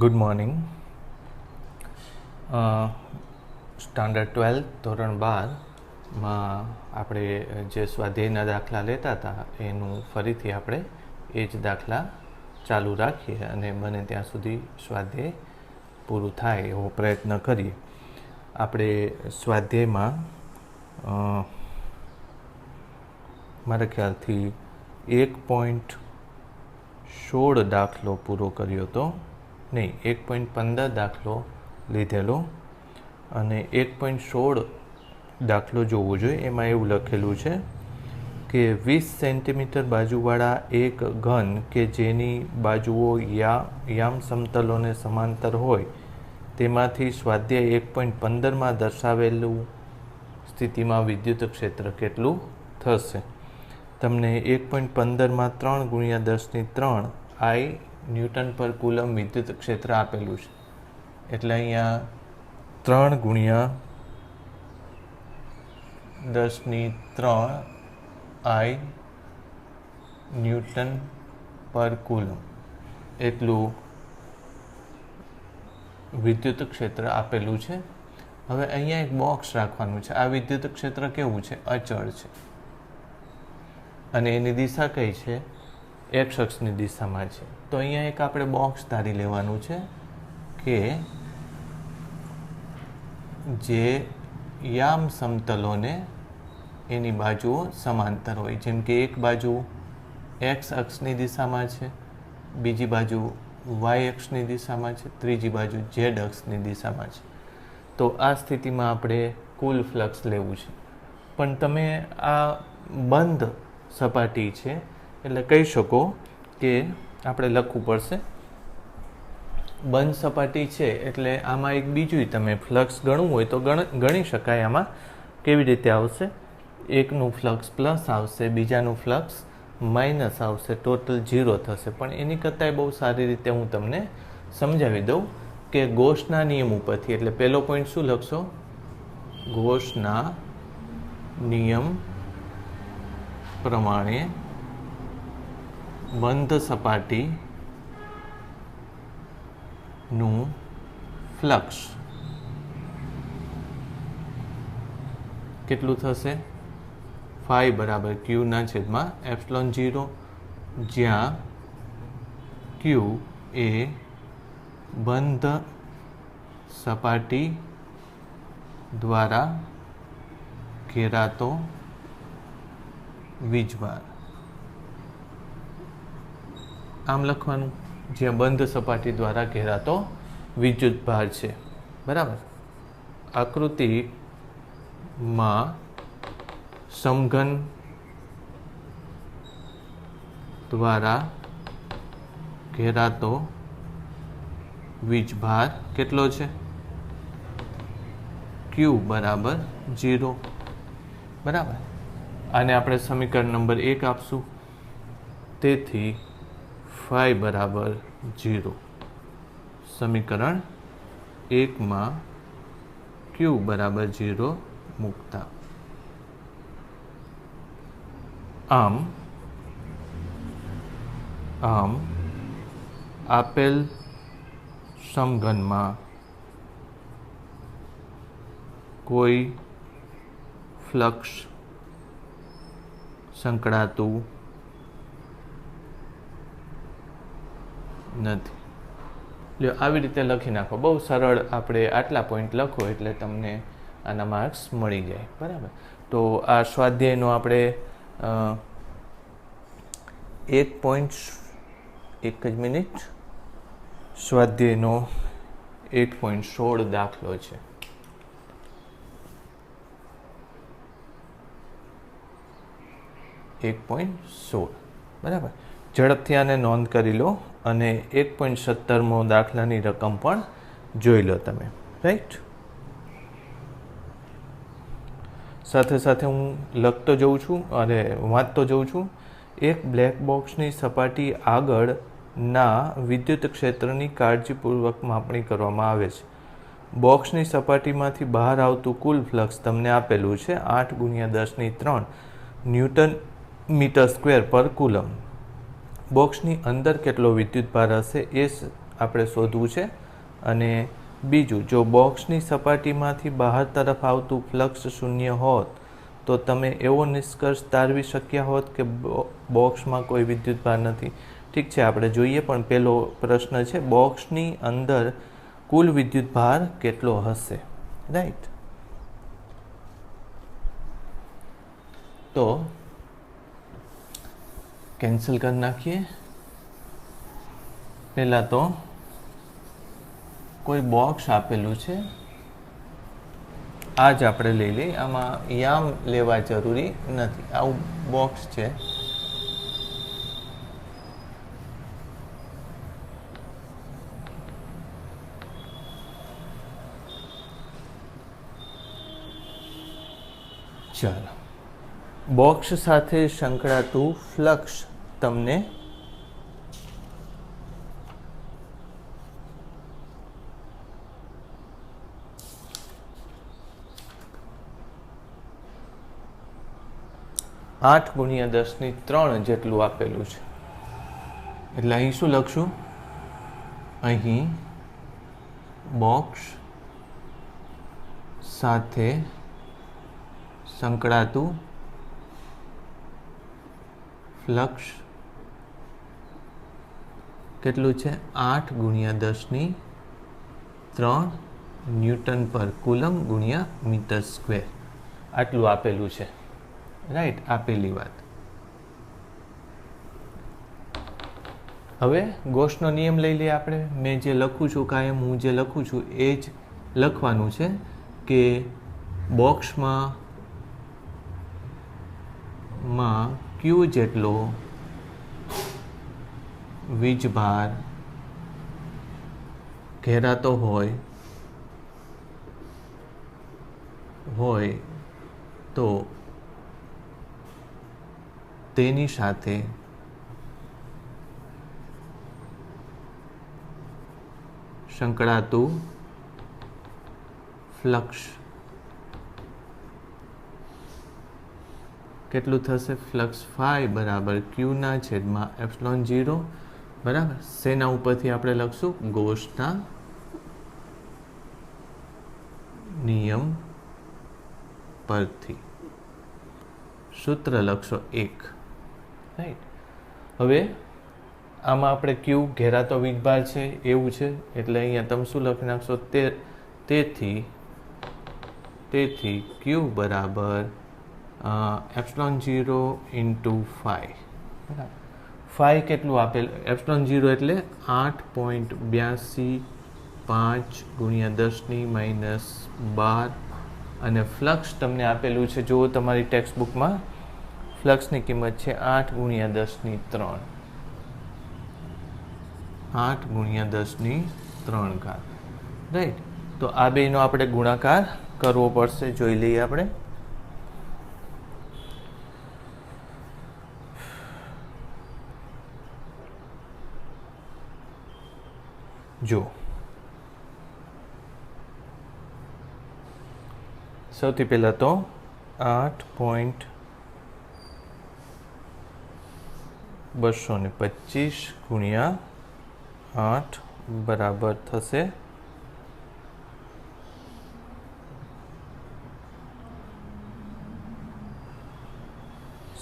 Good morning. Standard 12 ધોરણ 12માં આપણે જે સ્વાધ્યાયના દાખલા લેતા હતા એનું ફરીથી આપણે એ જ દાખલા ચાલુ રાખીએ અને બને ત્યાં સુધી સ્વાધ્યાય પૂરું થાય એવો પ્રયત્ન કરીએ. આપણે સ્વાધ્યાયમાં મારા ખ્યાલથી 1.16 દાખલો પૂરો કર્યો હતો, નહીં 1.15 દાખલો લીધેલો અને 1.16 દાખલો જોવો જોઈએ. એમાં એવું લખેલું છે કે 20 સેન્ટીમીટર બાજુવાળા એક ઘન કે જેની બાજુઓ યામ સમતલોને સમાંતર હોય તેમાંથી સ્વાધ્યાય 1.15માં દર્શાવેલું સ્થિતિમાં વિદ્યુત ક્ષેત્ર કેટલું થશે. તમને 1.15માં 3 × 10⁻³ I ન્યૂટન પર કુલમ વિદ્યુત ક્ષેત્ર આપેલું છે. એટલે અહીંયા 3 × 10⁻³ I ન્યૂટન પર કુલમ એટલું વિદ્યુત ક્ષેત્ર આપેલું છે. હવે અહીંયા એક બોક્સ રાખવાનું છે. આ વિદ્યુત ક્ષેત્ર કેવું છે? અચળ છે અને એની દિશા કઈ છે? એક્સ અક્ષની દિશામાં છે. તો અહીંયા એક આપણે બોક્સ ધારી લેવાનું છે કે જે યામ સમતલોને એની બાજુઓ સમાંતર હોય. જેમ કે એક બાજુ એક્સ અક્ષની દિશામાં છે, બીજી બાજુ વાય અક્ષની દિશામાં છે, ત્રીજી બાજુ ઝેડ અક્ષની દિશામાં છે. તો આ સ્થિતિમાં આપણે કુલ ફ્લક્સ લેવું છે. પણ તમે આ બંધ સપાટી છે એટલે કહી શકો કે આપણે લખવું પડશે બંધ સપાટી છે એટલે આમાં એક બીજું તમે ફ્લક્સ ગણવું હોય તો ગણી શકાય. આમાં કેવી રીતે આવશે? એકનું ફ્લક્સ પ્લસ આવશે, બીજાનું ફ્લક્સ માઇનસ આવશે, ટોટલ 0 થશે. પણ એની કરતાંય બહુ સારી રીતે હું તમને સમજાવી દઉં કે ગોસના નિયમ ઉપરથી. એટલે પહેલો પોઈન્ટ શું લખશો? ગોસના નિયમ પ્રમાણે બંધ સપાટીનું ફ્લક્સ કેટલું થશે? phi બરાબર Q/ε0, જ્યાં Q એ બંધ સપાટી દ્વારા ઘેરાતો વીજભાર. આમ લખવાનું, જ્યાં બંધ સપાટી દ્વારા ઘેરાતો વિદ્યુતભાર છે. બરાબર. આકૃતિમાં સમઘન દ્વારા ઘેરાતો વીજભાર કેટલો છે? Q બરાબર 0. બરાબર. આને આપણે સમીકરણ નંબર 1 આપશું. તેથી phi બરાબર 0. સમીકરણ 1માં Q બરાબર 0 મૂકતા. આમ આપેલ સમઘનમાં કોઈ ફ્લક્સ સંકળાતું નથી. આવી રીતે લખી નાખો. બહુ સરળ. આપણે આટલા પોઈન્ટ લખો એટલે તમને આના માર્ક્સ મળી જાય. બરાબર. તો આ સ્વાધ્યાયનો આપણે સ્વાધ્યાયનો 1.16 દાખલો છે. બરાબર. ઝડપથી આને નોંધ કરી લો અને 1.17મો દાખલાની રકમ પણ જોઈ લો તમે. રાઈટ. સાથે સાથે હું લખતો જઉં છું અને વાંચતો જઉં છું. એક બ્લેક બોક્સની સપાટી આગળના વિદ્યુત ક્ષેત્રની કાળજીપૂર્વક માપણી કરવામાં આવે છે. બોક્સની સપાટીમાંથી બહાર આવતું કુલ ફ્લક્સ તમને આપેલું છે 8 × 10⁻³ ન્યૂટન મીટર સ્ક્વેર પર કુલમ. બોક્સની અંદર કેટલો વિદ્યુતભાર હશે એ આપણે શોધવું છે. અને બીજું, જો બોક્સની સપાટીમાંથી બહાર તરફ આવતું ફ્લક્સ શૂન્ય હોત તો તમે એવો નિષ્કર્ષ તારવી શક્યા હોત કે બોક્સમાં કોઈ વિદ્યુતભાર નથી. ઠીક છે, આપણે જોઈએ, પણ પહેલો પ્રશ્ન છે બોક્સની અંદર કુલ વિદ્યુતભાર કેટલો હશે, રાઈટ? તો કેન્સલ કરી નાખીએ. પહેલાં તો કોઈ બોક્સ આપેલું છે, આ જ આપણે લઈ લઈએ. આમાં યામ લેવા જરૂરી નથી. આવું બોક્સ છે. ચાલો, બોક્સ સાથે સંકળાતું ફ્લક્સ તમને 8 ગુણ્યા 10⁻³ જેટલું આપેલું છે. એટલે અહીં શું લખશું? અહીં બોક્સ સાથે સંકળાતું ફ્લક્સ કેટલું છે? 8 ગુણ્યા 10⁻³ ન્યૂટન પર કુલમ ગુણ્યા મીટર સ્ક્વેર. આટલું આપેલું છે, રાઈટ? આપેલી વાત. હવે ગોસનો નિયમ લઈ લઈએ આપણે. મેં જે લખું છું, કાયમ હું જે લખું છું એ જ લખવાનું છે કે બોક્સમાં ક્યુ જેટલો વીજભાર ઘેરાતો હોય તો તેની સાથે સંકળાતું ફ્લક્સ કેટલું થશે? ફ્લક્સ ફાઈ બરાબર Q/ε0 બરાબર. શેના ઉપરથી આપણે લખશું? ગોસના નિયમ પરથી. સૂત્ર લખશો 1, રાઈટ? હવે આમાં આપણે ક્યુ ઘેરાતો વીજભાર છે એવું છે, એટલે અહીંયા તમે શું લખી નાખશો? તેથી ક્યુ બરાબર ε0 × ફાઈ. બરાબર. ફાઈ કેટલું આપેલું? ε0 એટલે 8.82 ગુણ્યા 10⁻12. અને ફ્લક્સ તમને આપેલું છે, જો તમારી ટેક્સ્ટ બુકમાં ફ્લક્સની કિંમત છે 8 ગુણ્યા 10⁻³ 8 ગુણ્યા 10⁻³ રાઈટ? તો આ બેનો આપણે ગુણાકાર કરવો પડશે. જોઈ લઈએ આપણે. જો સૌથી પહેલાં તો 8.225 ગુણ્યા 8 બરાબર થશે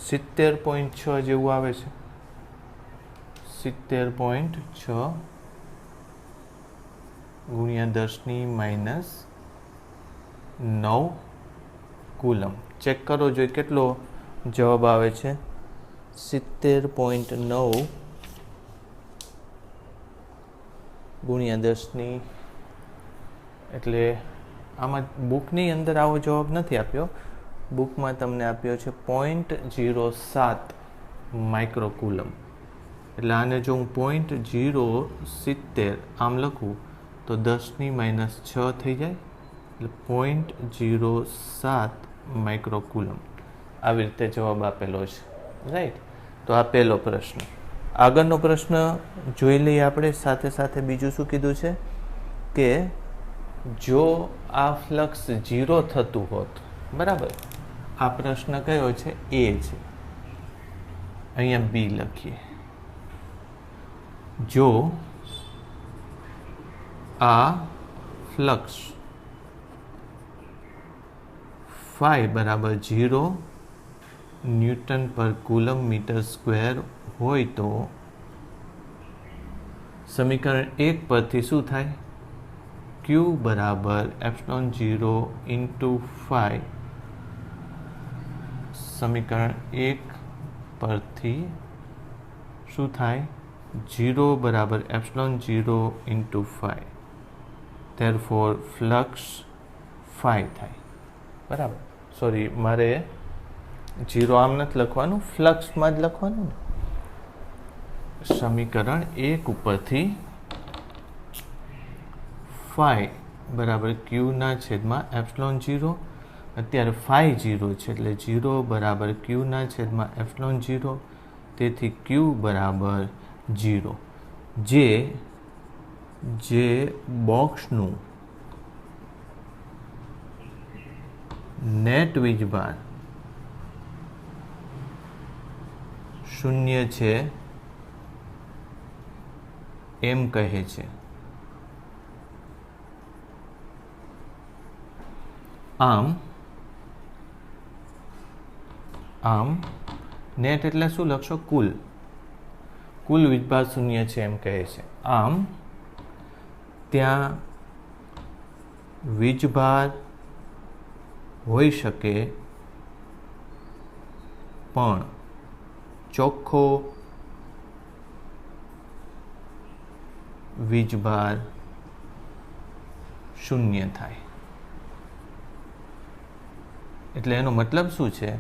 70.6 જેવું આવે છે. 70.6 ગુણ્યા 10⁻9 કુલમ. ચેક કરો જોઈએ કેટલો જવાબ આવે છે. 70.9 ગુણ્યા 10 એટલે આમાં બુકની અંદર આવો જવાબ નથી આપ્યો. બુકમાં તમને આપ્યો છે 0.07 માઇક્રોકુલમ. એટલે આને જો હું 0.070 આમ લખું તો 10⁻6 થઈ જાય, એટલે 0.07 માઇક્રોકુલમ. આવી રીતે જવાબ આપેલો છે, રાઈટ? તો આ પહેલો પ્રશ્ન. આગળનો પ્રશ્ન જોઈ લઈએ આપણે. સાથે સાથે બીજું શું કીધું છે કે જો આ ફ્લક્સ 0 થતું હોત, બરાબર? આ પ્રશ્ન કયો છે? એ છે. અહીંયા બી લખીએ. જો आ फ्लक्स फाई बराबर 0 न्यूटन पर कूलम मीटर स्क्वेर होय तो समीकरण 1 परथी शुं थाय Q बराबर एप्सिलॉन 0 इंटू फाई समीकरण 1 परथी शुं थाय 0 बराबर epsilon 0 into phi therefore flux phi थाय बराबर सॉरी मारे 0 आम नथी लखवानुं फ्लक्स में ज लखवानुं समीकरण 1 उपरथी फाई बराबर क्यू ना छेद में एप्सिलॉन 0 अत्यारे फाई 0 छे एटले 0 बराबर क्यू ना छेद में एप्सिलॉन 0 तेथी क्यू बराबर 0 जे बॉक्सनुं नेट वीजभार 0 छे एम कहे छे। आम नेट एटले शुं लखशो कुल वीजभार 0 छे एम कहे छे। आम त्यां वीजभार होई शके पण चोख्खो वीजभार 0 थाय एटले एनो मतलब शुं छे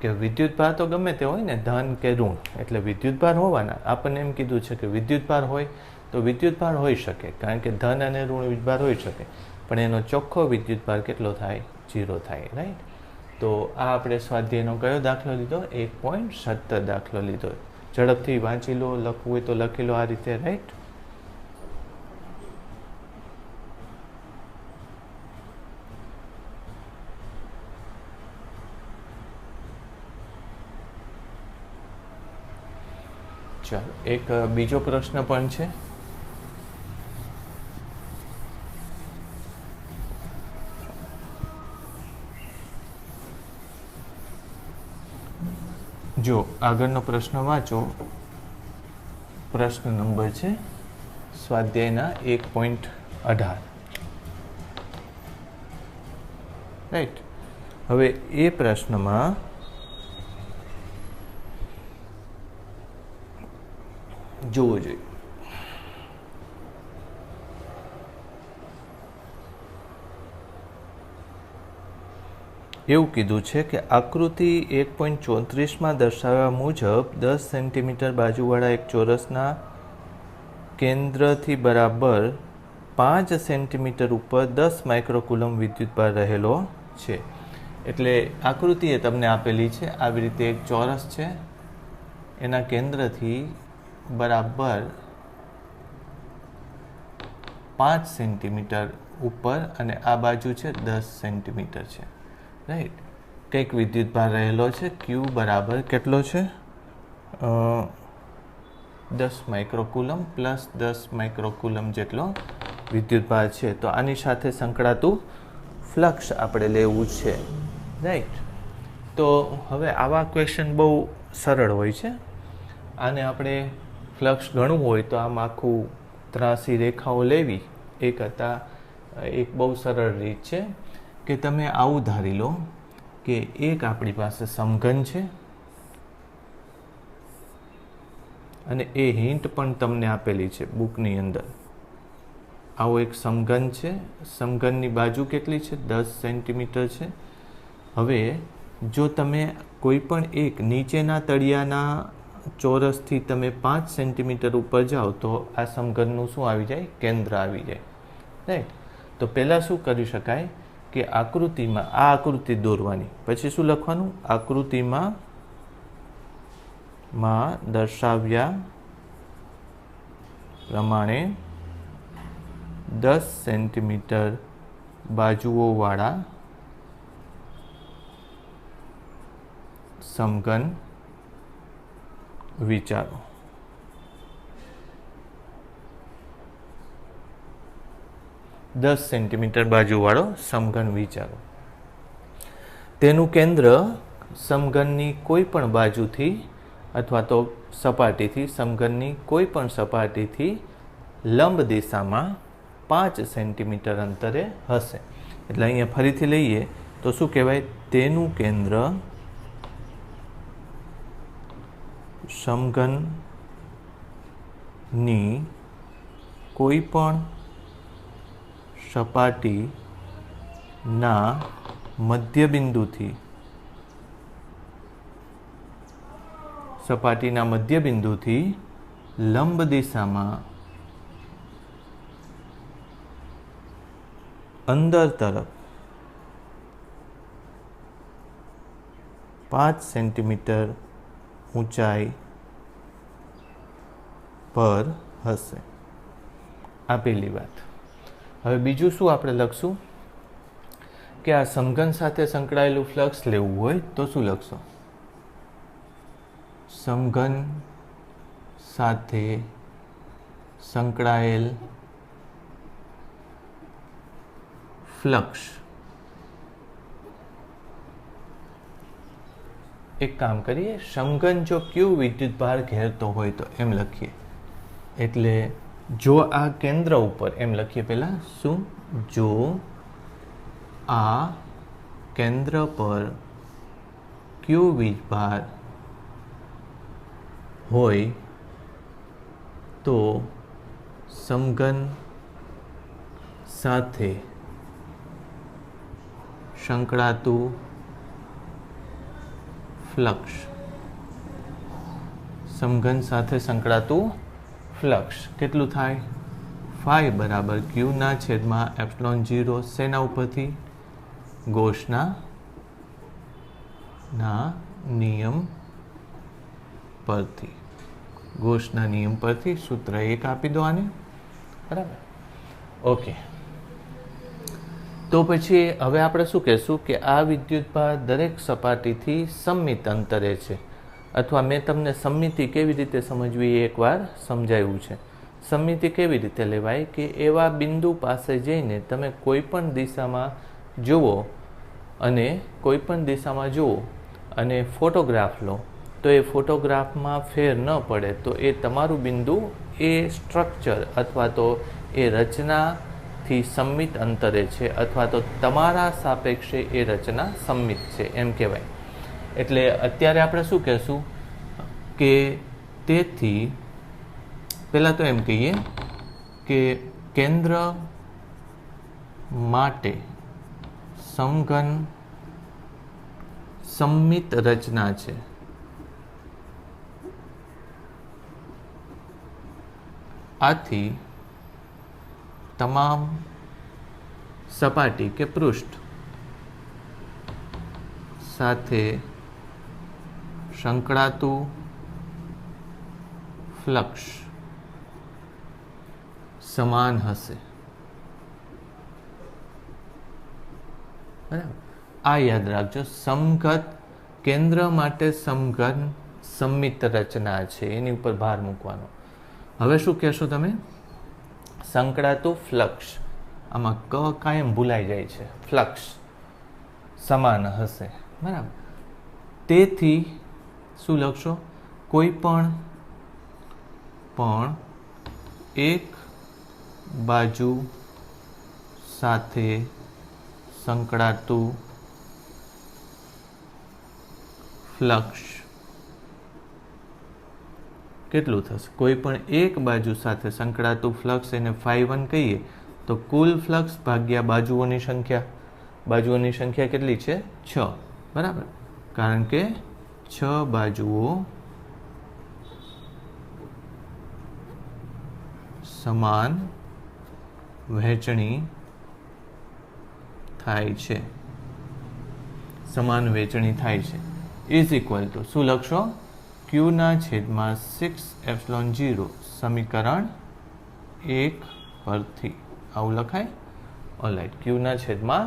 के विद्युतभार तो गमे ते होय ने धन के ऋण एटले विद्युतभार होवाना आपणे एम कीधुं छे के विद्युतभार होय तो विद्युतभार होई शके कारण के धन अने ऋण वीजभार होई शके पण एनो चोख्खो विद्युतभार केटलो थाय 0 थाय राइट। तो आ आपणे स्वाध्यायनो कयो दाखलो लीधो 1.17 दाखलो लीधो झड़पथी वांची लो लखवुं होय तो लखी लो आ रीते राइट। चलो एक बीजो प्रश्न पण छे जो आगळनो प्रश्न वाँचो प्रश्न नंबर छे स्वाध्यायना 1.18 राइट। हवे ए प्रश्न में जोवो जोईए एवं कीधुं छे कि आकृति 1.34 में दर्शाव्या मुजब 10 सेंटीमीटर बाजूवाळा एक चोरसना केंद्रथी बराबर 5 सेंटीमीटर पर 10 माइक्रोकूलम विद्युतभार रहेलो छे। एटले आकृति तमने आपेली छे आवी रीते एक चोरस छे एना केंद्रथी बराबर 5 सेंटीमीटर ऊपर अने आ बाजू छे 10 सेंटीमीटर छे राइट। कंईक विद्युतभार रहेलो छे क्यू बराबर केटलो छे 10 माइक्रोकूलम प्लस 10 माइक्रोकूलम जेटलो विद्युतभार छे। तो आनी साथे संकळातुं फ्लक्स आपणे लेवुं छे राइट। तो हवे आवा क्वेश्चन बहु सरळ होय छे आने आपणे फ्लक्स गणવું હોય તો આમ આખું ત્રાસી રેખાઓ લેવી એ કરતાં એક બહુ સરળ રીત છે કે તમે આવું ધારી લો કે એક આપણી પાસે સમઘન છે અને એ હિન્ટ પણ તમને આપેલી છે બુકની અંદર। આવો એક સમઘન છે સમઘનની બાજુ કેટલી છે 10 સેન્ટીમીટર છે। હવે જો તમે કોઈ પણ એક નીચેના તળિયાના ચોરસથી તમે 5 સેન્ટીમીટર ઉપર જાઓ તો આ સમઘનનું શું આવી જાય કેન્દ્ર આવી જાય રાઈટ। તો પહેલાં શું કરી શકાય કે આકૃતિમાં આ આકૃતિ દોરવાની પછી શું લખવાનું આકૃતિમાં દર્શાવ્યા પ્રમાણે 10 સેન્ટીમીટર બાજુઓવાળા સમઘન વિચારો। 10 સેન્ટીમીટર બાજુવાળો સમઘન વિચારો. તેનું કેન્દ્ર સમઘનની કોઈ પણ બાજુથી અથવા તો સપાટીથી, સમઘનની કોઈ પણ સપાટીથી લંબ દિશામાં 5 સેન્ટીમીટર અંતરે હશે. એટલે અહીંયા ફરીથી લઈએ તો શું કહેવાય? તેનું કેન્દ્ર સમઘનની કોઈ પણ સપાટીના મધ્યબિંદુથી લંબ દિશામાં અંદર તરફ 5 સેન્ટીમીટર ઊંચાઈ પર હશે. આ પહેલી વાત. હવે બીજું શું આપણે લખશું કે આ સમઘન સાથે સંકળાયેલું ફ્લક્સ લેવું હોય તો શું લખશો? સમઘન સાથે સંકળાયેલ ફ્લક્સ. એક કામ કરીએ, સમઘન જો ક્યુ વિદ્યુતભાર ઘેરતો હોય તો એમ લખીએ. એટલે જો આ કેન્દ્ર ઉપર એમ લખીએ પહેલાં શું? જો આ કેન્દ્ર પર ક્યુ વીજભાર હોય તો સમઘન સાથે સંકળાતું ફ્લક્સ. સમઘન સાથે સંકળાતું ફ્લક્સ કેટલું થાય? ફાઈ બરાબર ક્યુના છેદમાં એપ્સિલોન 0 શેના ઉપરથી? ગૌસના નિયમ પરથી. ગૌસના નિયમ પરથી સૂત્ર 1 આપી દો આને. બરાબર, ઓકે. તો પછી હવે આપણે શું કહેશું કે આ વિદ્યુતભાર દરેક સપાટીથી સમમિત અંતરે છે. અથવા મેં તમને સમમિતિ કેવી રીતે સમજવી એ એકવાર સમજાવ્યું છે. સમમિતિ કેવી રીતે લેવાય કે એવા બિંદુ પાસે જઈને તમે કોઈ પણ દિશામાં જુઓ અને ફોટોગ્રાફ લો તો એ ફોટોગ્રાફમાં ફેર ન પડે તો એ તમારું બિંદુ એ સ્ટ્રક્ચર અથવા તો એ રચનાથી સમમિત અંતરે છે અથવા તો તમારા સાપેક્ષે એ રચના સમમિત છે એમ કહેવાય. એટલે અત્યારે આપણે શું કહેશું કે તેથી પહેલાં તો એમ કહીએ કે કેન્દ્ર માટે સમઘન સમમિત રચના છે. આથી તમામ સપાટી કે પૃષ્ઠ સાથે સંકળાતું ફ્લક્સ સમાન હશે. બરાબર, આ યાદ રાખજો. સમઘન કેન્દ્ર માટે સમઘન સમમિત રચના છે એની ઉપર ભાર મૂકવાનો. હવે શું કહેશો તમે? સંકળાતું ફ્લક્સ. આમાં કાયમ ભૂલાઈ જાય છે. ફ્લક્સ સમાન હશે. બરાબર, તેથી શું લખશો? કોઈ પણ એક બાજુ સાથે સંકળાતું ફ્લક્સ કેટલું થશે? કોઈ પણ એક બાજુ સાથે સંકળાતું ફ્લક્સ એને φ1 કહીએ તો કુલ ફ્લક્સ ભાગ્યા બાજુઓની સંખ્યા. બાજુઓની સંખ્યા કેટલી છે? 6. બરાબર, કારણ કે 6 બાજુઓ સમાન વહેંચણી થાય છે. સમાન વહેંચણી થાય છે ઇઝ ઇક્વલ ટુ શું લખશો? ક્યુના છેદમાં 6ε0 સમીકરણ 1 પરથી આવું લખાય. ઓલરાઈટ, ક્યુના છેદમાં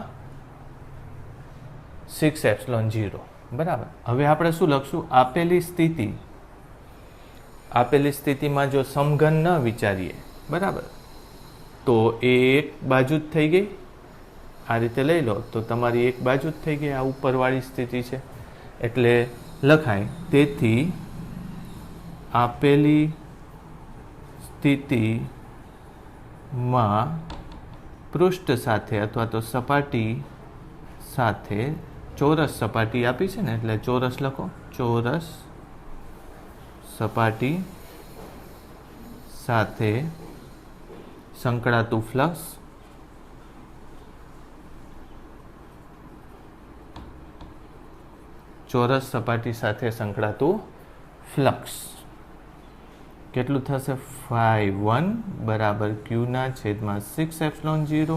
6ε0. બરાબર, હવે આપણે શું લખશું? આપેલી સ્થિતિમાં જો સમઘન ન વિચારીએ, બરાબર, તો એ એક બાજુ જ થઈ ગઈ. આ રીતે લઈ લો તો તમારી એક બાજુ જ થઈ ગઈ. આ ઉપરવાળી સ્થિતિ છે એટલે લખાય. તેથી આપેલી સ્થિતિમાં પૃષ્ઠ સાથે અથવા તો સપાટી સાથે, ચોરસ સપાટી આપી છે ને એટલે ચોરસ લખો, ચોરસ સપાટી સાથે સંકળાતું ફ્લક્સ ચોરસ સપાટી સાથે સંકળાતું ફ્લક્સ કેટલું થશે? φ1 બરાબર Q/6 ε0.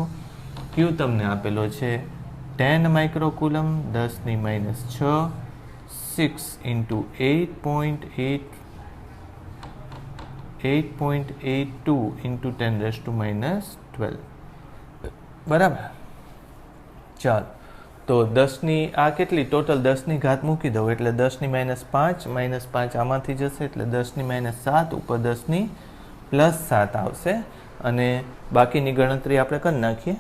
Q તમને આપેલો છે 10 માઇક્રોકુલમ 10⁻6 6 × 8.82 × 10⁻12 બરાબર. ચાલો તો 10ની આ કેટલી ટોટલ 10ની ઘાત મૂકી દો એટલે 10⁻5 -5 આમાંથી જશે એટલે 10⁻7 ઉપર 10+7 આવશે અને બાકીની ગણતરી આપણે કરી નાખીએ.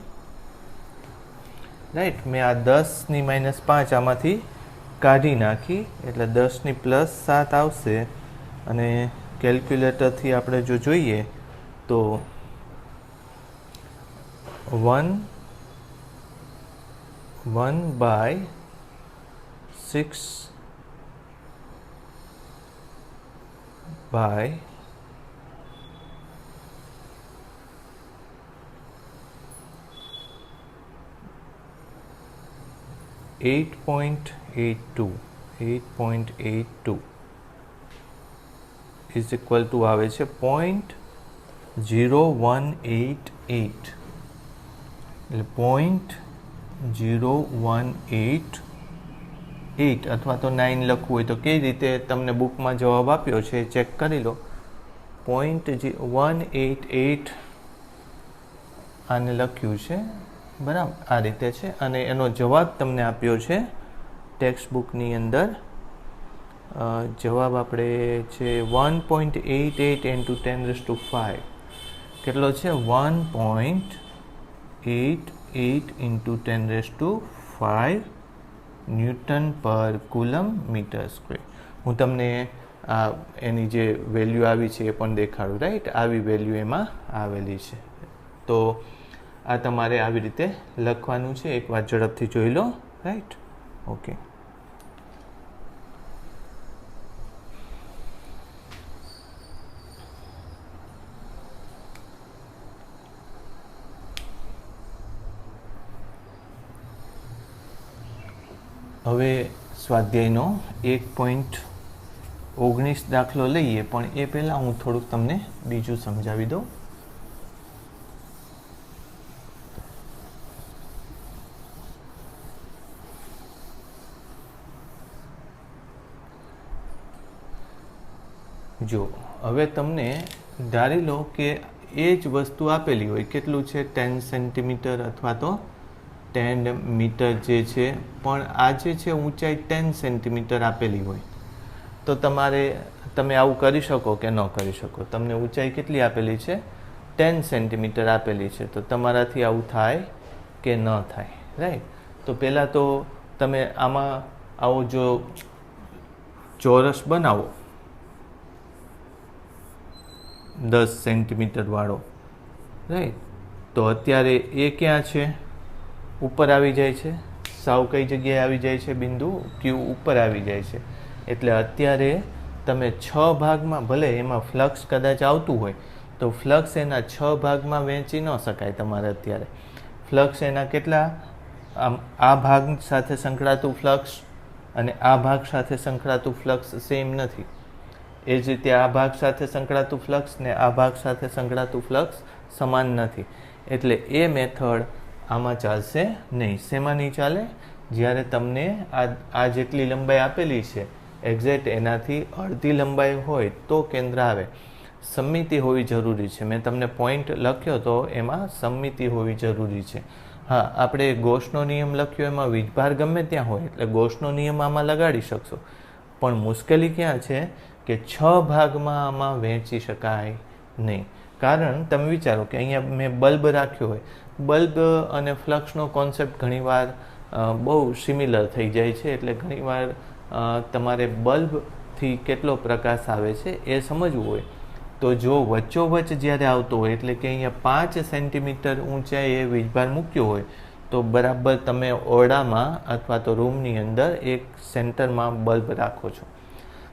રાઈટ, મેં આ 10⁻5 આમાંથી કાઢી નાખી એટલે 10+7 આવશે અને કેલ્ક્યુલેટરથી આપણે જો જોઈએ તો 1/6/8.82 ઇઝ ઇક્વલ ટુ આવે છે 0.0188 એટલે 0.0188 અથવા તો 9 લખવું હોય તો કઈ રીતે તમને બુકમાં જવાબ આપ્યો છે ચેક કરી લો. 0.188 આને લખ્યું છે બરાબર, આ રીતે છે અને એનો જવાબ તમને આપ્યો છે ટેક્સ્ટ બુકની અંદર. જવાબ આપણે છે 1.88 × 10⁵ કેટલો છે? 1.88 × 10⁵ ન્યૂટન પર કુલમ મીટર સ્ક્વેર. હું તમને આ એની જે વેલ્યુ આવી છે એ પણ દેખાડું. રાઈટ, આવી વેલ્યુ એમાં આવેલી છે. તો આ તમારે આવી રીતે લખવાનું છે. એકવાર ઝડપથી જોઈ લો. Right, okay. હવે સ્વાધ્યાયનો 1.19 દાખલો લઈએ, પણ એ પહેલાં હું થોડુંક તમને બીજું સમજાવી દઉં. જો હવે તમને ધારી લો કે એ જ વસ્તુ આપેલી હોય, કેટલું છે 10 સેન્ટીમીટર અથવા તો 10 મીટર જે છે, પણ આ જે છે ઊંચાઈ 10 સેન્ટીમીટર આપેલી હોય તો તમે આવું કરી શકો કે ન કરી શકો? તમને ઊંચાઈ કેટલી આપેલી છે? 10 સેન્ટીમીટર આપેલી છે. તો તમારાથી આવું થાય કે ન થાય? રાઈટ, તો પહેલાં તો તમે આમાં આવો જો ચોરસ બનાવો 10 સેન્ટીમીટર વાળો, રાઈટ, તો અત્યારે એ ક્યાં છે? ઉપર આવી જાય છે. સાવ કઈ જગ્યાએ આવી જાય છે? બિંદુ Q ઉપર આવી જાય છે. એટલે અત્યારે તમે 6 ભાગમાં, ભલે એમાં ફ્લક્સ કદાચ આવતું હોય તો ફ્લક્સ એના 6 ભાગમાં વહેંચી ન શકાય તમારે. અત્યારે ફ્લક્સ એના કેટલા, આ ભાગ સાથે સંકળાતું ફ્લક્સ અને આ ભાગ સાથે સંકળાતું ફ્લક્સ સેમ નથી. એ જ રીતે આ ભાગ સાથે સંકળાતું ફ્લક્સ ને આ ભાગ સાથે સંકળાતું ફ્લક્સ સમાન નથી. એટલે એ મેથડ આમાં ચાલશે નહીં. શેમાં નહીં ચાલે? જ્યારે તમને આ જેટલી લંબાઈ આપેલી છે એક્ઝેક્ટ એનાથી અડધી લંબાઈ હોય તો કેન્દ્ર આવે. સમમિતિ હોવી જરૂરી છે. મેં તમને પોઈન્ટ લખ્યો તો એમાં સમમિતિ હોવી જરૂરી છે. હા, આપણે ગોસનો નિયમ લખ્યો એમાં વીજભાર ગમે ત્યાં હોય એટલે ગોસનો નિયમ આમાં લગાડી શકશો, પણ મુશ્કેલી ક્યાં છે કે 6 ભાગમાં આમાં વહેંચી શકાય નહીં. કારણ તમે વિચારો કે અહીંયા મેં બલ્બ રાખ્યો હોય, બલ્બ અને ફ્લક્સનો કોન્સેપ્ટ ઘણીવાર બહુ સિમિલર થઈ જાય છે. એટલે ઘણીવાર તમારે બલ્બથી કેટલો પ્રકાશ આવે છે એ સમજવું હોય તો જો વચ્ચોવચ્ચ જ્યારે આવતો હોય, એટલે કે અહીંયા 5 સેન્ટીમીટર ઊંચાઈએ વીજભાર મૂક્યો હોય તો બરાબર તમે ઓરડામાં અથવા તો રૂમની અંદર એક સેન્ટરમાં બલ્બ રાખો છો.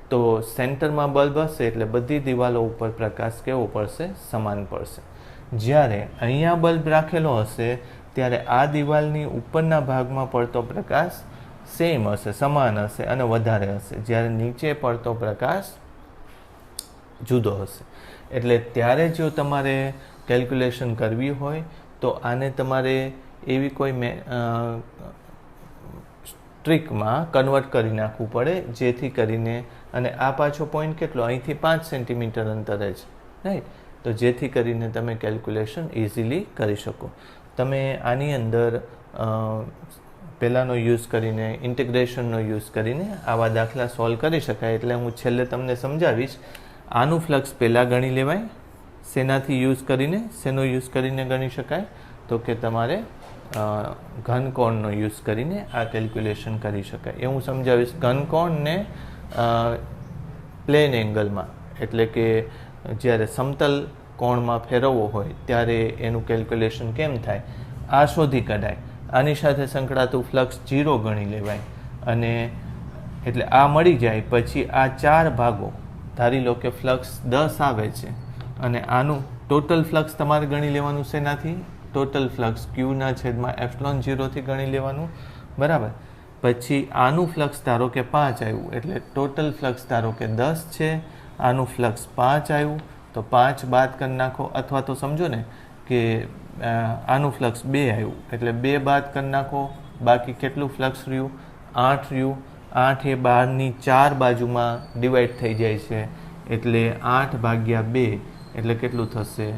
તો સેન્ટરમાં બલ્બ હશે એટલે બધી દિવાલો ઉપર પ્રકાશ કેવો પડશે? સમાન પડશે. જ્યારે અહીંયા બલ્બ રાખેલો હશે ત્યારે આ દિવાલની ઉપરના ભાગમાં પડતો પ્રકાશ સેમ હશે, સમાન હશે અને વધારે હશે. જ્યારે નીચે પડતો પ્રકાશ જુદો હશે. એટલે ત્યારે જો તમારે કેલ્ક્યુલેશન કરવી હોય તો આને તમારે એવી કોઈ ટ્રીકમાં કન્વર્ટ કરી નાખવું પડે, જેથી કરીને, અને આ પાછો પોઈન્ટ કેટલો? અહીંથી 5 સેન્ટીમીટર અંતરે છે, રાઈટ? તો જેથી કરીને તમે કેલ્ક્યુલેશન ઇઝીલી કરી શકો. તમે આની અંદર પહેલાંનો યુઝ કરીને, ઇન્ટિગ્રેશનનો યુઝ કરીને આવા દાખલા સોલ્વ કરી શકાય. એટલે હું છેલ્લે તમને સમજાવીશ. આનું ફ્લક્સ પહેલાં ગણી લેવાય. શેનાથી યુઝ કરીને, શેનો યુઝ કરીને ગણી શકાય? તો કે તમારે ઘનકોણનો યુઝ કરીને આ કેલ્ક્યુલેશન કરી શકાય. એ હું સમજાવીશ. ઘનકોણને પ્લેન એંગલમાં, એટલે કે જ્યારે સમતલ કોણમાં ફેરવવો હોય ત્યારે એનું કેલ્ક્યુલેશન કેમ થાય આ શોધી કઢાય. આની સાથે સંકળાતું ફ્લક્સ 0 ગણી લેવાય. અને એટલે આ મળી જાય પછી આ 4 ભાગો, ધારી લો કે ફ્લક્સ 10 આવે છે અને આનું ટોટલ ફ્લક્સ તમારે ગણી લેવાનું. શેનાથી? ટોટલ ફ્લક્સ Q/ε થી ગણી લેવાનું, બરાબર? પછી આનું ફ્લક્સ ધારો કે 5 આવ્યું, એટલે ટોટલ ફ્લક્સ ધારો કે 10 છે, આનું ફ્લક્સ 5 આવ્યું તો 5 બાદ કરી નાખો. અથવા તો સમજો ને કે આનું ફ્લક્સ 2 આવ્યું એટલે 2 બાદ કરી નાખો. બાકી કેટલું ફ્લક્સ રહ્યું? 8 રહ્યું. 8 એ 12ની 4 બાજુમાં ડિવાઈડ થઈ જાય છે, એટલે 8/2 એટલે કેટલું થશે?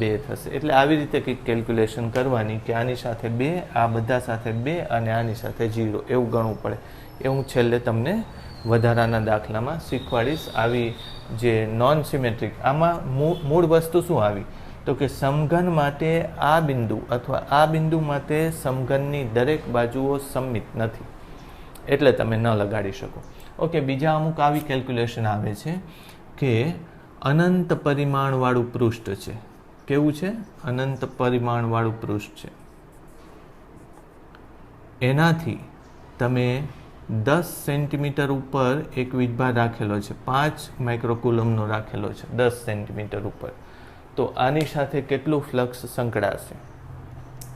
2 થશે. એટલે આવી રીતે કંઈક કેલ્ક્યુલેશન કરવાની કે આની સાથે 2, આ બધા સાથે 2 અને આની સાથે 0 એવું ગણવું પડે. એ હું છેલ્લે તમને વધારાના દાખલામાં શીખવાડીશ. આવી જે નોન સિમેટ્રિક, આમાં મૂળ વસ્તુ શું આવી? તો કે સમઘન માટે આ બિંદુ અથવા આ બિંદુ માટે સમઘનની દરેક બાજુઓ સમમિત નથી, એટલે તમે ન લગાડી શકો. ઓકે, બીજા અમુક આવી કેલ્ક્યુલેશન આવે છે કે અનંત પરિમાણવાળું પૃષ્ઠ છે. કેવું છે? અનંત પરિમાણવાળું પૃષ્ઠ છે. એનાથી તમે 10 સેન્ટીમીટર ઉપર એક વીજભાર રાખેલો છે, 5 માઇક્રોકુલમનો રાખેલો છે 10 સેન્ટીમીટર ઉપર. તો આની સાથે કેટલું ફ્લક્સ સંકળાશે?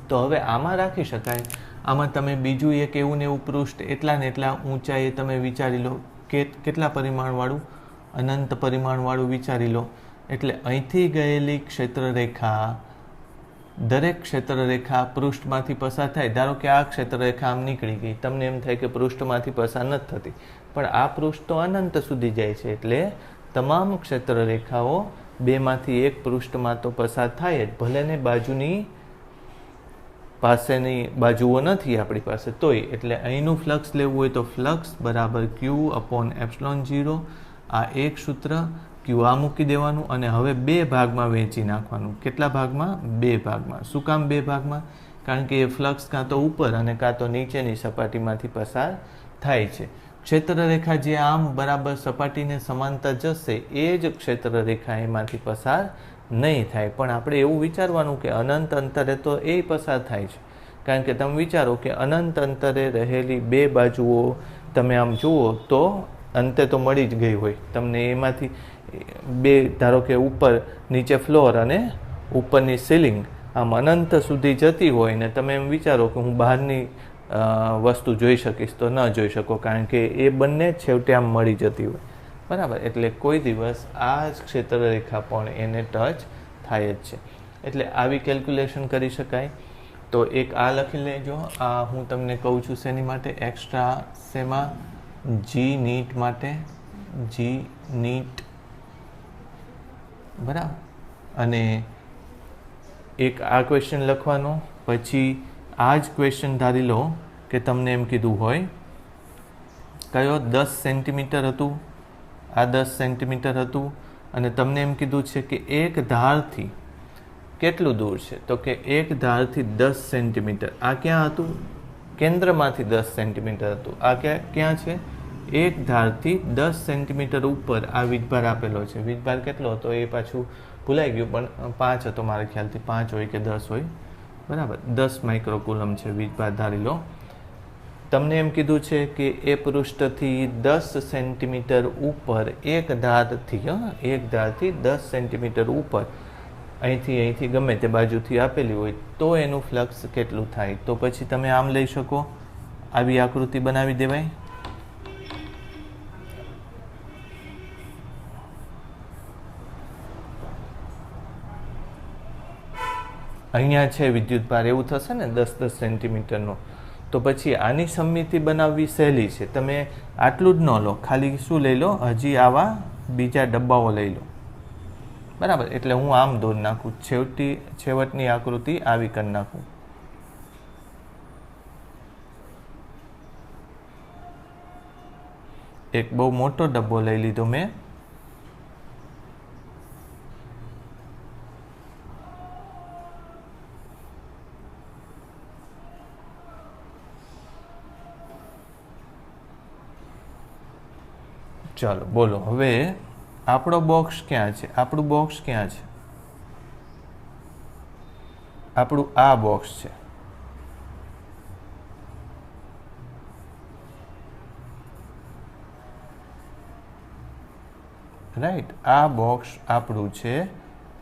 તો હવે આમાં રાખી શકાય. આમાં તમે બીજું એક એવું ને એવું પૃષ્ઠ એટલા ને એટલા ઊંચાઈએ તમે વિચારી લો કે કેટલા પરિમાણવાળું? અનંત પરિમાણવાળું વિચારી લો. એટલે અહીંથી ગયેલી ક્ષેત્રરેખા, દરેક ક્ષેત્રરેખા પૃષ્ઠમાંથી પસાર થાય. ધારો કે આ ક્ષેત્રરેખા આમ નીકળી ગઈ, તમને એમ થાય કે પૃષ્ઠમાંથી પસાર નથી થતી, પણ આ પૃષ્ઠ તો અનંત સુધી જાય છે. એટલે તમામ ક્ષેત્રરેખાઓ બેમાંથી એક પૃષ્ઠમાં તો પસાર થાય જ, ભલે ને બાજુની પાસેની બાજુઓ નથી આપણી પાસે તોય. એટલે અહીંનું ફ્લક્સ લેવું હોય તો ફ્લક્સ બરાબર Q/ε0. આ એક સૂત્ર. Q આ મૂકી દેવાનું અને હવે 2 ભાગમાં વહેંચી નાખવાનું. કેટલા ભાગમાં? 2 ભાગમાં. શું કામ 2 ભાગમાં? કારણ કે એ ફ્લક્સ કાં તો ઉપર અને કાં તો નીચેની સપાટીમાંથી પસાર થાય છે. ક્ષેત્રરેખા જે આમ બરાબર સપાટીને સમાંતર જશે એ જ ક્ષેત્રરેખા એમાંથી પસાર નહીં થાય. પણ આપણે એવું વિચારવાનું કે અનંત અંતરે તો એ પસાર થાય છે. કારણ કે તમે વિચારો કે અનંત અંતરે રહેલી 2 બાજુઓ તમે આમ જુઓ તો અંતે તો મળી જ ગઈ હોય તમને. એમાંથી 2 ધારો કે ઉપર નીચે ફ્લોર અને ઉપરની સીલિંગ આમ અનંત સુધી જતી હોય ને તમે એમ વિચારો કે હું બહારની વસ્તુ જોઈ શકીશ, તો ન જોઈ શકો, કારણ કે એ બંને છેવટે આમ મળી જતી હોય, બરાબર? એટલે કોઈ દિવસ આ જ ક્ષેત્રરેખા પણ એને ટચ થાય જ છે. એટલે આવી કેલ્ક્યુલેશન કરી શકાય. તો એક આ લખી લેજો. આ હું તમને કહું છું શેની માટે? એક્સ્ટ્રા શેમાં? G-NEET માટે. G-NEET, બરાબર? અને એક આ ક્વેશ્ચન લખવાનો. પછી આ જ ક્વેશ્ચન ધારી લો કે તમને એમ કીધું હોય કયો 10 સેન્ટીમીટર હતું, આ 10 સેન્ટીમીટર હતું અને તમને એમ કીધું છે કે એક ધારથી કેટલું દૂર છે, તો કે એક ધારથી 10 સેન્ટીમીટર. આ ક્યાં હતું? કેન્દ્રમાંથી 10 સેન્ટીમીટર હતું. આ ક્યાં છે? એક ધારથી 10 સેન્ટીમીટર ઉપર આ વીજભાર આપેલો છે. વીજભાર કેટલો હતો એ પાછું ભૂલાઈ ગયું, પણ 5 હતો મારા ખ્યાલથી. 5 હોય કે 10 હોય, બરાબર. 10 માઇક્રોકુલમ છે વીજભાર, ધારી લો. તમને એમ કીધું છે કે એ પૃષ્ઠથી 10 સેન્ટીમીટર ઉપર એક ધારથી 10 સેન્ટીમીટર ઉપર અહીંથી ગમે તે બાજુથી આપેલી હોય તો એનું ફ્લક્સ કેટલું થાય. તો પછી તમે આમ લઈ શકો, આવી આકૃતિ બનાવી દેવાય. અહીંયા છે વિદ્યુતભાર, એવું થશે ને 10-10 સેન્ટીમીટરનો. તો પછી આની સમમિતિ બનાવવી સહેલી છે. તમે આટલું જ ન લો, ખાલી શું લઈ લો, હજી આવા બીજા ડબ્બાઓ લઈ લો, બરાબર. એટલે હું આમ દોરી નાખું, છેવટની આકૃતિ આવી કરી નાખું. એક બહુ મોટો ડબ્બો લઈ લીધો મેં. ચાલો બોલો, હવે આપણો બોક્સ ક્યાં છે? આપણું બોક્સ ક્યાં છે? આપણું આ બોક્સ છે, રાઈટ. આ બોક્સ આપણું છે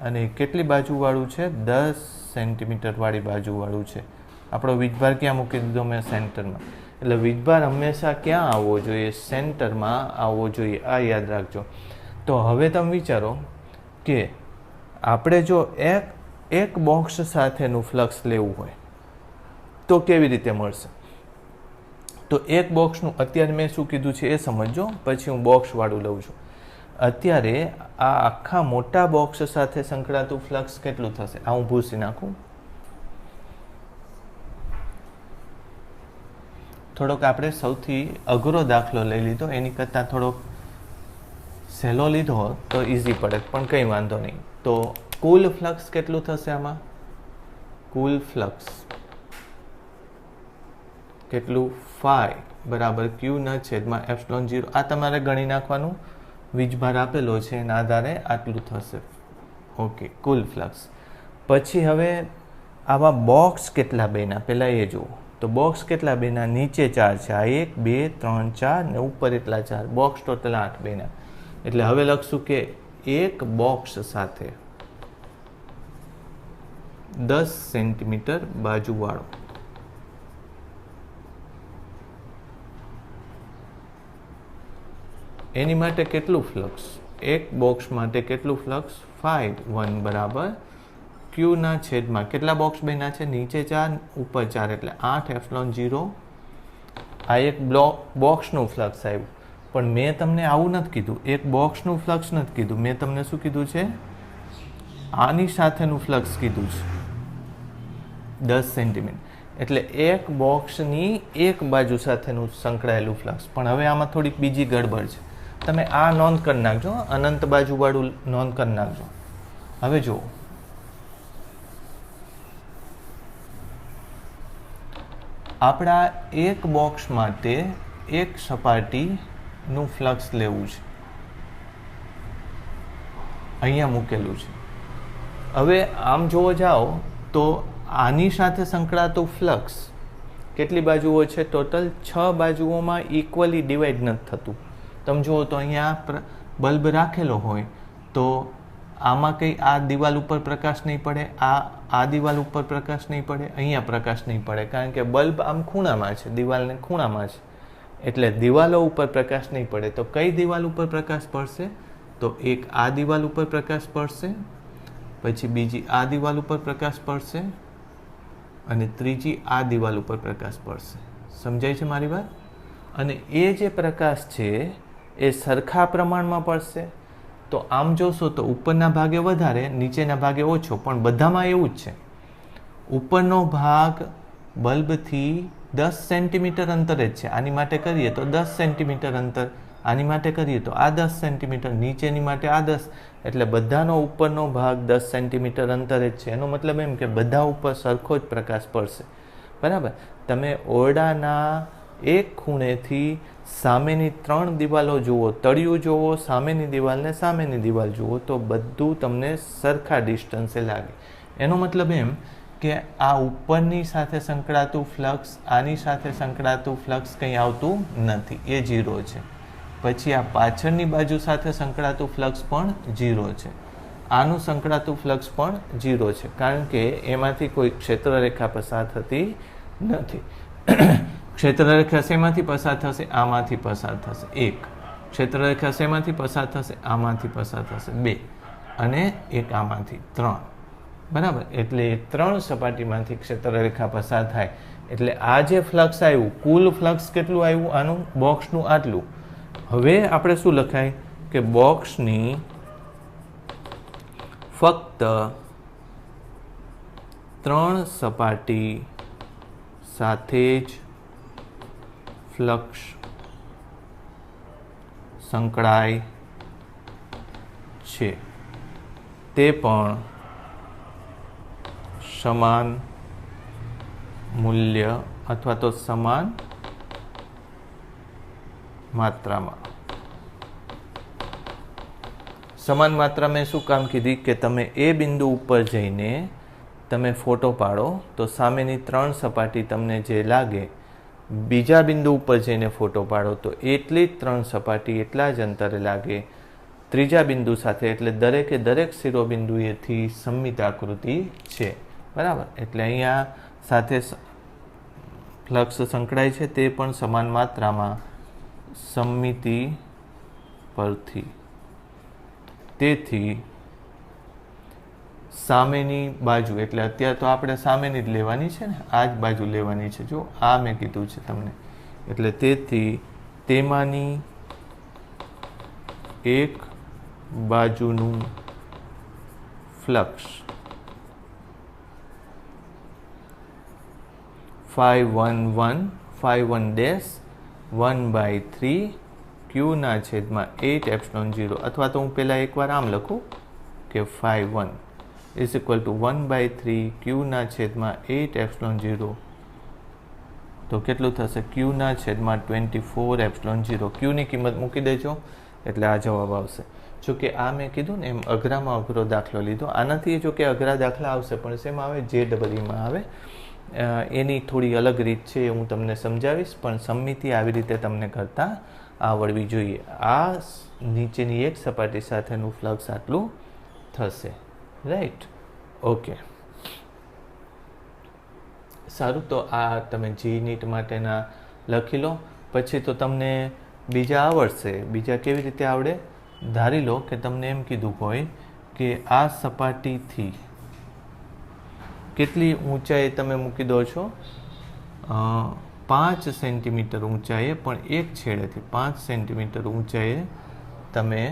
અને કેટલી બાજુવાળું છે? 10 સેન્ટીમીટરવાળી બાજુવાળું છે. આપણો વીજભાર ક્યાં મૂકી દીધો મેં? સેન્ટરમાં. એટલે વીજભાર હંમેશા ક્યાં આવવો જોઈએ? સેન્ટરમાં આવવો જોઈએ. આ યાદ રાખજો. તો હવે તમે વિચારો કે આપણે જો એક બોક્સ સાથેનું ફ્લક્સ લેવું હોય તો કેવી રીતે મળશે? તો એક બોક્સનું અત્યારે મેં શું કીધું છે એ સમજો, પછી હું બોક્સવાળું લઉં છું. અત્યારે આ આખા મોટા બોક્સ સાથે સંકળાતું ફ્લક્સ કેટલું થશે? આ હું ભૂસી નાખું. થોડોક આપણે સૌથી અઘરો દાખલો લઈ લીધો, એની કરતાં થોડોક સહેલો લીધો તો ઇઝી પડે, પણ કંઈ વાંધો નહીં. તો કુલ ફ્લક્સ કેટલું થશે આમાં? કુલ ફ્લક્સ કેટલું? ફાઈ બરાબર Q/ε0. આ તમારે ગણી નાખવાનું. વીજભાર આપેલો છે એના આધારે આટલું થશે. ઓકે, કુલ ફ્લક્સ. પછી હવે આવા બોક્સ કેટલા બન્યા પહેલાં એ જુઓ. તો બોક્સ કેટલા બન્યા? નીચે 4 છે. આ 1 2 3 4 ને ઉપર એટલા 4. બોક્સ ટોટલ 8 બન્યા. એટલે હવે લખશું કે એક બોક્સ સાથે 10 સેન્ટીમીટર બાજુવાળો એની માટે કેટલું ફ્લક્સ? એક બોક્સ માટે કેટલું ફ્લક્સ? φ1 બરાબર Q/. કેટલા બોક્સ બન્યા છે? નીચે 4 ઉપર 4 એટલે 8ε0. આ એક બોક્સનું ફ્લક્સ આવ્યું. પણ મેં તમને આવું નથી કીધું, એક બોક્સનું ફ્લક્સ નથી કીધું. મેં તમને શું કીધું છે? આની સાથેનું ફ્લક્સ કીધું છે 10 સેન્ટીમીટર. એટલે એક બોક્સની એક બાજુ સાથેનું સંકળાયેલું ફ્લક્સ. પણ હવે આમાં થોડીક બીજી ગડબડ છે. તમે આ નોંધ કરી નાખજો, અનંત બાજુવાળું નોંધ કરી નાખજો. હવે જુઓ, આપણા એક બોક્સ માટે એક સપાટીનું ફ્લક્સ લેવું છે, અહીંયા મૂકેલું છે. હવે આમ જોવા જાઓ તો આની સાથે સંકળાતું ફ્લક્સ કેટલી બાજુઓ છે? ટોટલ 6 બાજુઓમાં ઇક્વલી ડિવાઈડ નથી થતું. તમે જુઓ તો અહીંયા બલ્બ રાખેલો હોય તો આમાં કંઈ આ દિવાલ ઉપર પ્રકાશ નહીં પડે, આ દિવાલ ઉપર પ્રકાશ નહીં પડે, અહીંયા પ્રકાશ નહીં પડે, કારણ કે બલ્બ આમ ખૂણામાં છે, દિવાલને ખૂણામાં છે. એટલે દિવાલો ઉપર પ્રકાશ નહીં પડે. તો કઈ દિવાલ ઉપર પ્રકાશ પડશે? તો એક આ દિવાલ ઉપર પ્રકાશ પડશે, પછી બીજી આ દિવાલ ઉપર પ્રકાશ પડશે અને ત્રીજી આ દિવાલ ઉપર પ્રકાશ પડશે. સમજાય છે મારી વાત? અને એ જે પ્રકાશ છે એ સરખા પ્રમાણમાં પડશે. તો આમ જોશો તો ઉપરના ભાગે વધારે, નીચેના ભાગે ઓછો, પણ બધામાં એવું જ છે. ઉપરનો ભાગ બલ્બથી 10 સેન્ટીમીટર અંતરે જ છે. આની માટે કરીએ તો 10 સેન્ટીમીટર અંતર, આની માટે કરીએ તો આ 10 સેન્ટીમીટર, નીચેની માટે આ 10. એટલે બધાનો ઉપરનો ભાગ 10 સેન્ટીમીટર અંતરે જ છે. એનો મતલબ એમ કે બધા ઉપર સરખો જ પ્રકાશ પડશે. બરાબર. તમે ઓરડાના એક ખૂણેથી સામેની 3 દિવાલો જુઓ, તળિયું જુઓ, સામેની દિવાલ ને સામેની દિવાલ જુઓ, તો બધું તમને સરખા ડિસ્ટન્સે લાગે. એનો મતલબ એમ કે આ ઉપરની સાથે સંકળાતું ફ્લક્સ આની સાથે સંકળાતું ફ્લક્સ કંઈ આવતું નથી, એ 0 છે. પછી આ પાછળની બાજુ સાથે સંકળાતું ફ્લક્સ પણ 0 છે. આનું સંકળાતું ફ્લક્સ પણ 0 છે, કારણ કે એમાંથી કોઈ ક્ષેત્રરેખા પસાર થતી નથી. ક્ષેત્રરેખા શેમાંથી પસાર થશે? આમાંથી પસાર થશે 1. ક્ષેત્રરેખા શેમાંથી પસાર થશે? આમાંથી પસાર થશે 2. અને એક આમાંથી 3. બરાબર. એટલે 3 સપાટીમાંથી ક્ષેત્રરેખા પસાર થાય. એટલે આ જે ફ્લક્સ આવ્યું, કુલ ફ્લક્સ કેટલું આવ્યું આનું? બોક્સનું આટલું. હવે આપણે શું લખાય કે બોક્સની ફક્ત 3 સપાટી સાથે જ ફ્લક્સ સંકળાય છે, તે પણ સમાન મૂલ્ય અથવા તો સમાન માત્રામાં. સમાન માત્રા મેં શું કામ કીધી કે તમે એ બિંદુ ઉપર જઈને તમે ફોટો પાડો તો સામેની 3 સપાટી તમને જે લાગે, બીજા બિંદુ ઉપર જઈને ફોટો પાડો તો એટલી જ 3 સપાટી એટલા જ અંતરે લાગે ત્રીજા બિંદુ સાથે. એટલે દરેકે દરેક શિરોબિંદુએથી સમમિત આકૃતિ છે. બરાબર. એટલે અહીંયા સાથે ફ્લક્સ સંકળાય છે, તે પણ સમાન માત્રામાં સમમિતિ પરથી. તેથી સામેની બાજુ, એટલે અત્યારે તો આપણે સામેની જ લેવાની છે ને, આ જ બાજુ લેવાની છે. જો આ મેં કીધું છે તમને. એટલે તેથી તેમાંની એક બાજુનું ફ્લક્સ Φ11 1/3 Q/8 ε0. અથવા તો હું પહેલાં એકવાર આમ લખું કે Φ1 = 1/3 Q/8 ε0. તો કેટલું થશે? Q/24 ε0. Qની કિંમત મૂકી દેજો એટલે આ જવાબ આવશે. જો કે આ મેં કીધું ને એમ અઘરામાં અઘરો દાખલો લીધો. આનાથી જો કે અઘરા દાખલા આવશે, પણ શેમાં આવે? JEEમાં આવે. એની થોડી અલગ રીત છે, એ હું તમને સમજાવીશ, પણ સમમિતિ આવી રીતે તમને કરતા આવડવી જોઈએ. આ નીચેની એક સપાટી સાથેનું ફ્લક્સ આટલું થશે. રાઈટ. ઓકે, સારું. તો આ તમે JEE માટેના લખી લો. પછી તો તમને બીજા આવડશે. બીજા કેવી રીતે આવડે? ધારી લો કે તમને એમ કીધું હોય કે આ સપાટીથી કેટલી ઊંચાઈએ તમે મૂકી દો છો? 5 સેન્ટીમીટર ઊંચાઈએ, પણ એક છેડેથી 5 સેન્ટીમીટર ઊંચાઈએ તમે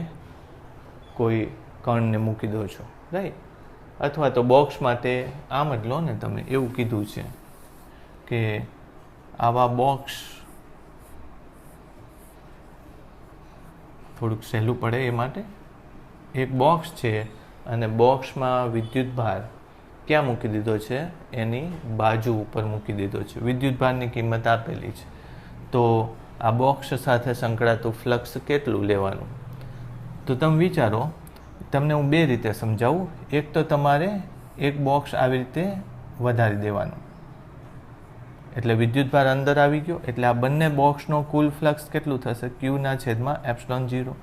કોઈ કણને મૂકી દો છો. રાઈટ. અથવા તો બોક્સ માટે આમ જ લો ને તમે, એવું કીધું છે કે આવા બોક્સ થોડુંક સહેલું પડે એ માટે એક બોક્સ છે અને બોક્સમાં વિદ્યુતભાર ક્યાં મૂકી દીધો છે? એની બાજુ ઉપર મૂકી દીધો છે. વિદ્યુતભારની કિંમત આપેલી છે. તો આ બોક્સ સાથે સંકળાતું ફ્લક્સ કેટલું લેવાનું? તો તમે વિચારો, તમને હું 2 રીતે સમજાવું. એક તો તમારે એક બોક્સ આવી રીતે વધારી દેવાનું, એટલે વિદ્યુતભાર અંદર આવી ગયો. એટલે આ બંને બોક્સનો કુલ ફ્લક્સ કેટલું થશે? Q/ε0.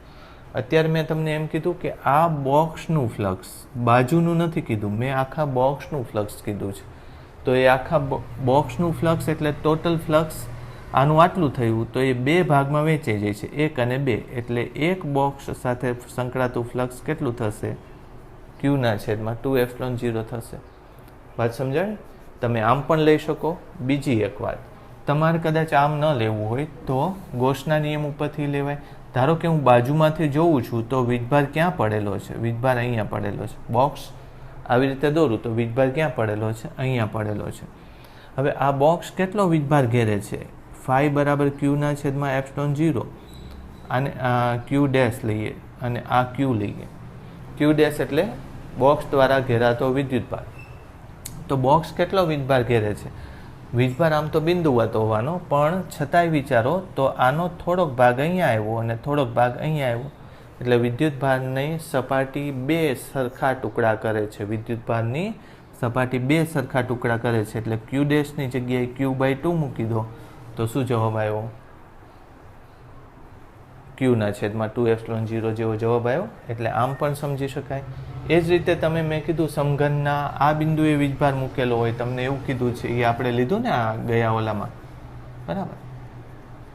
અત્યારે મેં તમને એમ કીધું કે આ બોક્સનું ફ્લક્સ, બાજુનું નથી કીધું મેં, આખા બોક્સનું ફ્લક્સ કીધું છે. તો એ આખા બોક્સનું ફ્લક્સ એટલે ટોટલ ફ્લક્સ આનું આટલું થયું. તો એ 2 ભાગમાં વહેંચાઈ જાય છે, 1 અને 2. એટલે એક બોક્સ સાથે સંકળાતું ફ્લક્સ કેટલું થશે? Q/2ε0 થશે. વાત સમજાય? તમે આમ પણ લઈ શકો. બીજી એક વાત, તમારે કદાચ આમ ન લેવું હોય તો ગોસના નિયમ ઉપરથી લેવાય. ધારો કે હું બાજુમાંથી જોઉં છું તો વીજભાર ક્યાં પડેલો છે? વીજભાર અહીંયા પડેલો છે. બોક્સ આવી રીતે દોરું તો વીજભાર ક્યાં પડેલો છે? અહીંયા પડેલો છે. હવે આ બોક્સ કેટલો વીજભાર ઘેરે છે? Φ = Q/ε0. અને Q' લઈએ અને આ Q લઈએ. Q ક્યુ ડેશ એટલે બોક્સ દ્વારા ઘેરાતો વિદ્યુતભાર. તો બોક્સ કેટલો વીજભાર ઘેરે છે? વીજભાર આમ તો બિંદુવત હોવાનો, પણ છતાંય વિચારો તો આનો થોડોક ભાગ અહીંયા આવ્યો અને થોડોક ભાગ અહીંયા આવ્યો, એટલે વિદ્યુતભારની સપાટી બે સરખા ટુકડા કરે છે. વિદ્યુતભારની સપાટી બે સરખા ટુકડા કરે છે, એટલે ક્યુ ડેશની જગ્યાએ Q/2 મૂકી દો તો શું જવાબ આવ્યો? Q/2ε0 જેવો જવાબ આવ્યો. એટલે આમ પણ સમજી શકાય. એ જ રીતે તમે મેં કીધું સમઘનના આ બિંદુએ વીજભાર મૂકેલો હોય, તમને એવું કીધું છે, એ આપણે લીધું ને આ ગયા ઓલામાં, બરાબર.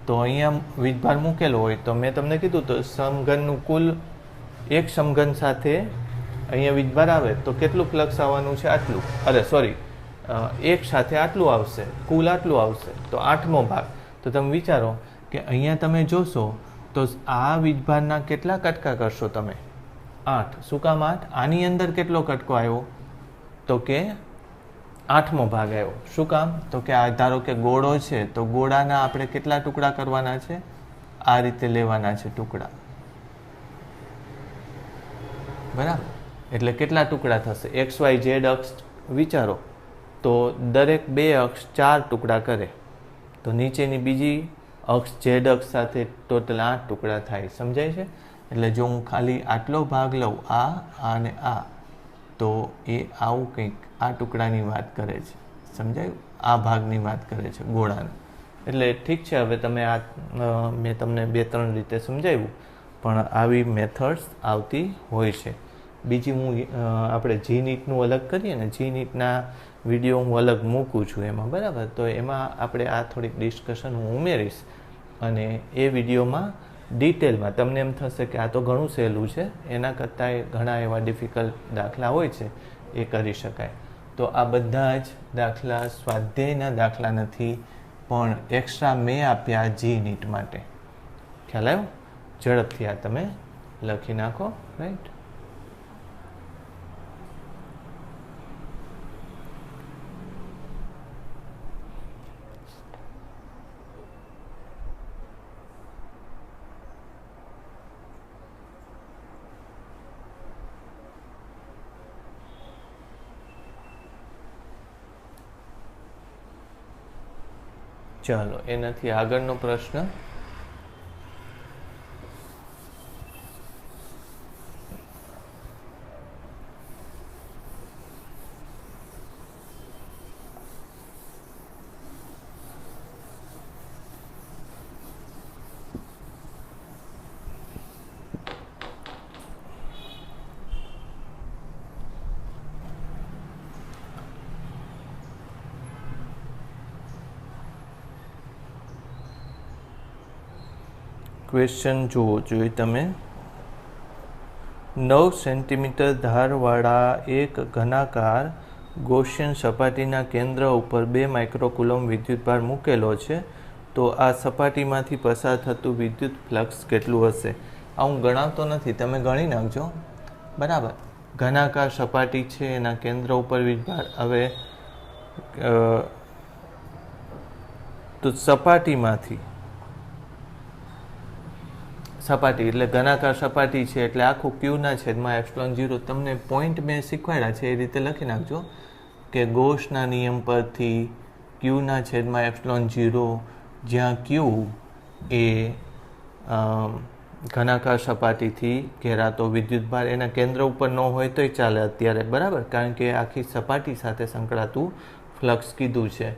તો અહીંયા વીજભાર મૂકેલો હોય તો મેં તમને કીધું તો સમઘનનું કુલ એક સમઘન સાથે અહીંયા વીજભાર આવે તો કેટલું ફ્લક્સ આવવાનું છે? આટલું. અરે સોરી, એક સાથે આટલું આવશે, કુલ આટલું આવશે, તો 8મો ભાગ. તો તમે વિચારો કે અહીંયા તમે જોશો તો આ વીજભારના કેટલા કટકા કરશો તમે? 8. શું કામ 8? આની અંદર કેટલો કટકો આવ્યો? તો કે 8મો ભાગ આવ્યો. શું કામ? તો કે આ ધારો કે ગોળો છે, તો ગોળાના આપણે કેટલા ટુકડા કરવાના છે? આ રીતે લેવાના છે ટુકડા, બરાબર. એટલે કેટલા ટુકડા થશે? એક્સ વાય ઝેડ અક્ષ વિચારો તો દરેક બે અક્ષ 4 ટુકડા કરે, તો નીચેની બીજી અક્ષ ઝેડ અક્ષ સાથે ટોટલ 8 ટુકડા થાય. સમજાય છે? એટલે જો હું ખાલી આટલો ભાગ લઉં, આ અને આ, તો એ આવું કંઈક આ ટુકડાની વાત કરે છે. સમજાયું? આ ભાગની વાત કરે છે ગોળાની. એટલે ઠીક છે, હવે તમે આ મેં તમને 2-3 રીતે સમજાવ્યું, પણ આવી મેથડ્સ આવતી હોય છે. બીજી હું આપણે જી નીટનું અલગ કરીએ ને, જી નીટના વિડીયો હું અલગ મૂકું છું એમાં, બરાબર. તો એમાં આપણે આ થોડીક ડિસ્કશન હું ઉમેરીશ, અને એ વિડીયોમાં ડિટેલમાં તમને એમ થશે કે આ તો ઘણું સહેલું છે, એના કરતાંય ઘણા એવા ડિફિકલ્ટ દાખલા હોય છે, એ કરી શકાય. તો આ બધા જ દાખલા સ્વાધ્યાયના દાખલા નથી, પણ એક્સ્ટ્રા મેં આપ્યા જી નીટ માટે. ખ્યાલ આવ્યો? ઝડપથી આ તમે લખી નાખો, રાઈટ? ચાલો, એનાથી આગળનો પ્રશ્ન. ક્વેશ્ચન જુઓ જોઈએ તમે. 9 સેન્ટીમીટર ધારવાળા એક ઘનાકાર ગૌસિયન સપાટીના કેન્દ્ર ઉપર 2 માઇક્રોકુલોમ્બ વિદ્યુતભાર મૂકેલો છે, તો આ સપાટીમાંથી પસાર થતું વિદ્યુત ફ્લક્સ કેટલું હશે? આ હું ગણાવતો નથી, તમે ગણી નાખજો, બરાબર. ઘનાકાર સપાટી છે, એના કેન્દ્ર ઉપર વીજભાર. હવે તો સપાટી એટલે ઘનાકાર સપાટી છે, એટલે આખું Q/ε0. તમને પોઈન્ટ મેં શીખવાડ્યા છે, એ રીતે લખી નાખજો કે ગૌસના નિયમ પરથી Q/ε0, જ્યાં Q એ ઘનાકાર સપાટીથી ઘેરાતો વિદ્યુતભાર, એના કેન્દ્ર ઉપર ન હોય તોય ચાલે અત્યારે, બરાબર, કારણ કે આખી સપાટી સાથે સંકળાતું ફ્લક્સ કીધું છે.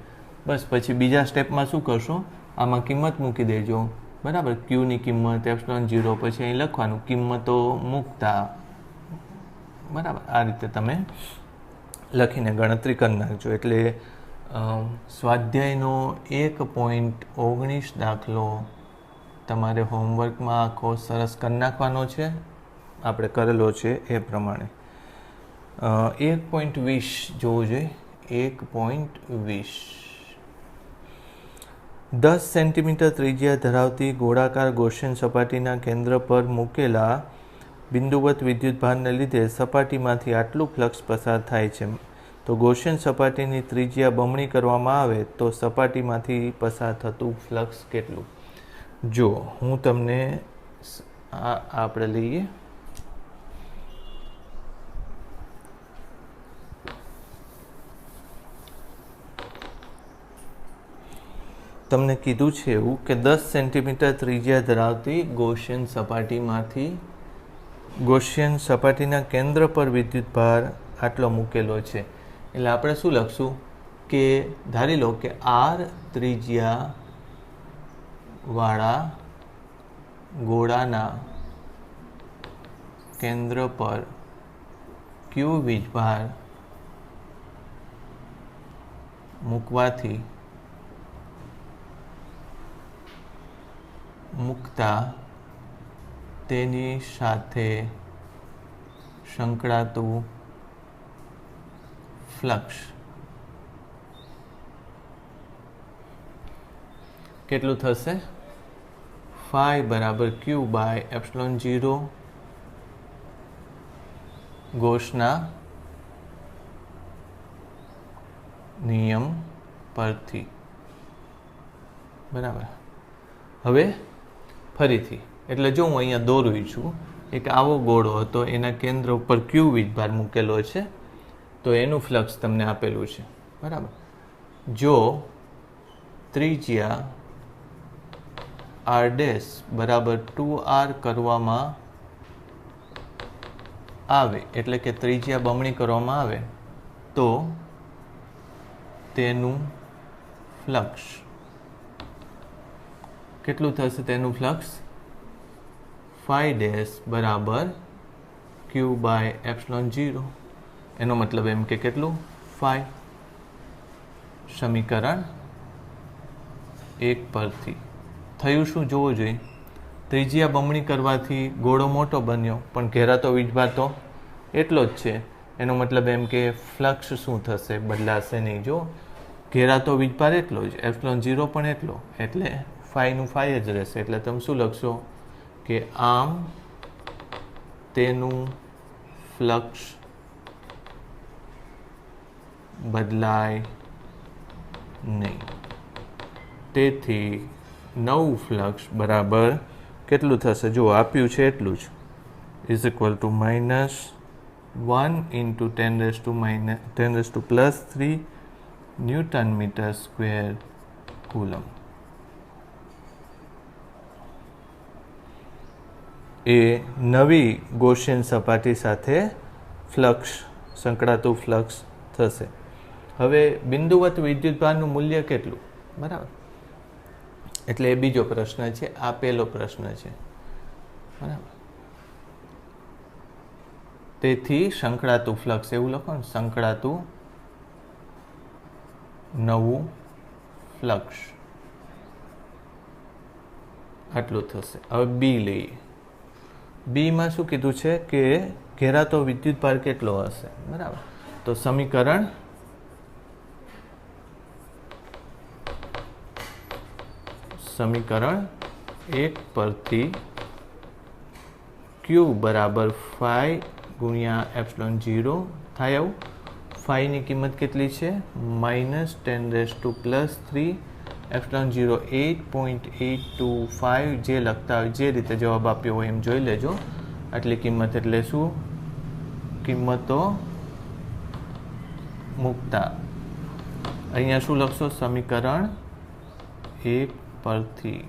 બસ પછી બીજા સ્ટેપમાં શું કરશો? આમાં કિંમત મૂકી દેજો, બરાબર. ક્યુની કિંમત ε0, પછી અહીં લખવાનું, કિંમતો મૂકતા, બરાબર. આ રીતે તમે લખીને ગણતરી કરી નાખજો. એટલે સ્વાધ્યાયનો 1.19 દાખલો તમારે હોમવર્કમાં આખો સરસ કરી નાખવાનો છે, આપણે કરેલો છે એ પ્રમાણે. 1.20 જોવું જોઈએ. 1.20 10 સેન્ટીમીટર ત્રિજ્યા ધરાવતી ગોળાકાર ગૌસિયન સપાટીના કેન્દ્ર પર મૂકેલા બિંદુવત વિદ્યુતભારને લીધે સપાટીમાંથી આટલું ફ્લક્સ પસાર થાય છે. તો ગૌસિયન સપાટીની ત્રિજ્યા બમણી કરવામાં આવે તો સપાટીમાંથી પસાર થતું ફ્લક્સ કેટલું? જો હું તમને આપણે લઈએ તમને કીધું છે એવું કે 10 સેન્ટીમીટર ત્રિજ્યા ધરાવતી ગૌસિયન સપાટીના કેન્દ્ર પર વિદ્યુત ભાર આટલો મૂકેલો છે. એટલે આપણે શું લખશું કે ધારી લો કે r ત્રિજ્યા વાળા ગોળાના કેન્દ્ર પર q વીજભાર મૂકતા તેની સાથે સંકળાતું ફ્લક્સ કેટલું થશે? phi બરાબર q બાય એપ્સિલોન 0 ગૌસના નિયમ પરથી. બરાબર. હવે ફરીથી એટલે જો હું અહીંયા દોરું છું, એક આવો ગોળો હતો, એના કેન્દ્ર ઉપર q વીજભાર મૂકેલો છે, તો એનું ફ્લક્સ તમને આપેલું છે. બરાબર. જો ત્રિજ્યા r ડેશ બરાબર 2r કરવામાં આવે, એટલે કે ત્રિજ્યા બમણી કરવામાં આવે, તો તેનું ફ્લક્સ કેટલું થશે? તેનું ફ્લક્સ phi ડેશ બરાબર q બાય એપ્સિલોન 0. એનો મતલબ એમ કે કેટલું? phi. સમીકરણ 1 પરથી થયું શું જોવું જોઈએ. ત્રિજ્યા બમણી કરવાથી ગોળો મોટો બન્યો, પણ ઘેરાતો વીજભાર તો એટલો જ છે. એનો મતલબ એમ કે ફ્લક્સ શું થશે? બદલાશે નહીં. જો ઘેરાતો વીજભાર એટલો જ, એપ્સિલોન 0 પણ એટલો, એટલે ફાઈનું ફાઈ જ રહેશે. એટલે તમે શું લખશો કે આમ તેનું ફ્લક્સ બદલાય નહીં. તેથી નવું ફ્લક્સ બરાબર કેટલું થશે? જો આપ્યું છે એટલું જ, is equal to -1 into 10⁻³ newton metre square coulomb. એ નવી ગૌસિયન સપાટી સાથે ફ્લક્સ સંકળાતું ફ્લક્સ થશે. હવે બિંદુવત વિદ્યુતભારનું મૂલ્ય કેટલું? બરાબર. એટલે એ બીજો પ્રશ્ન છે, આ પહેલો પ્રશ્ન છે. બરાબર. તેથી સંકળાતું ફ્લક્સ એવું લખો ને, સંકળાતું નવું ફ્લક્સ આટલું થશે. હવે બી લઈએ. બીમાં શું કીધું છે કે ઘેરાતો વિદ્યુતભાર કેટલો હશે? બરાબર. તો સમીકરણ 1 પરથી q બરાબર phi ગુણ્યા એપ્સિલોન 0 થાય. આવું ફાઈની કિંમત કેટલી છે? -10⁻³ એપ્સિલોન 0 8.825. જે લખતા હોય, જે રીતે જવાબ આપ્યો હોય એમ જોઈ લેજો. આટલી કિંમત એટલે શું? કિંમતો મૂકતા અહીંયા શું લખશો? સમીકરણ 1 પરથી,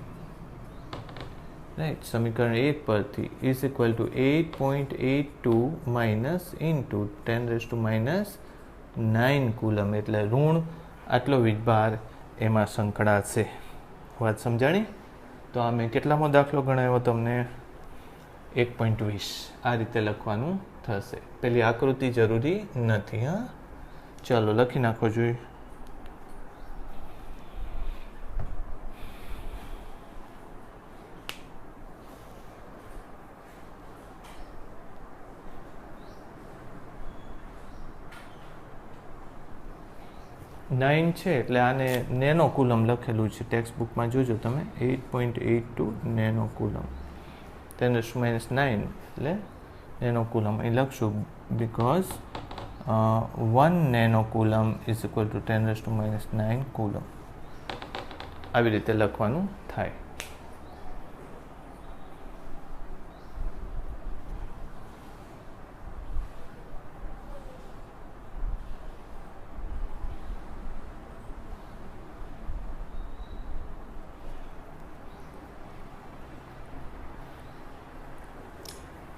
રાઈટ. સમીકરણ 1 પરથી is equal two 8.82 minus into 10⁻⁹ coulomb. એટલે ઋણ આટલો વીજભાર એમાં સંકળાશે. વાત સમજાણી? તો આ મેં કેટલામો દાખલો ગણાવ્યો તમને? 1.20. આ રીતે લખવાનું થશે. પેલી આકૃતિ જરૂરી નથી. હા, ચાલો લખી નાખો જોઈએ. નાઇન છે એટલે આને નેનો કુલમ લખેલું છે. ટેક્સ્ટ બુકમાં જોજો તમે. 8.82 નેનો કુલમ. 10⁻⁹ એટલે નેનો કુલમ અહીં લખશું, because 1 nano coulomb is equal two 10⁻⁹ coulomb. આવી રીતે લખવાનું થાય.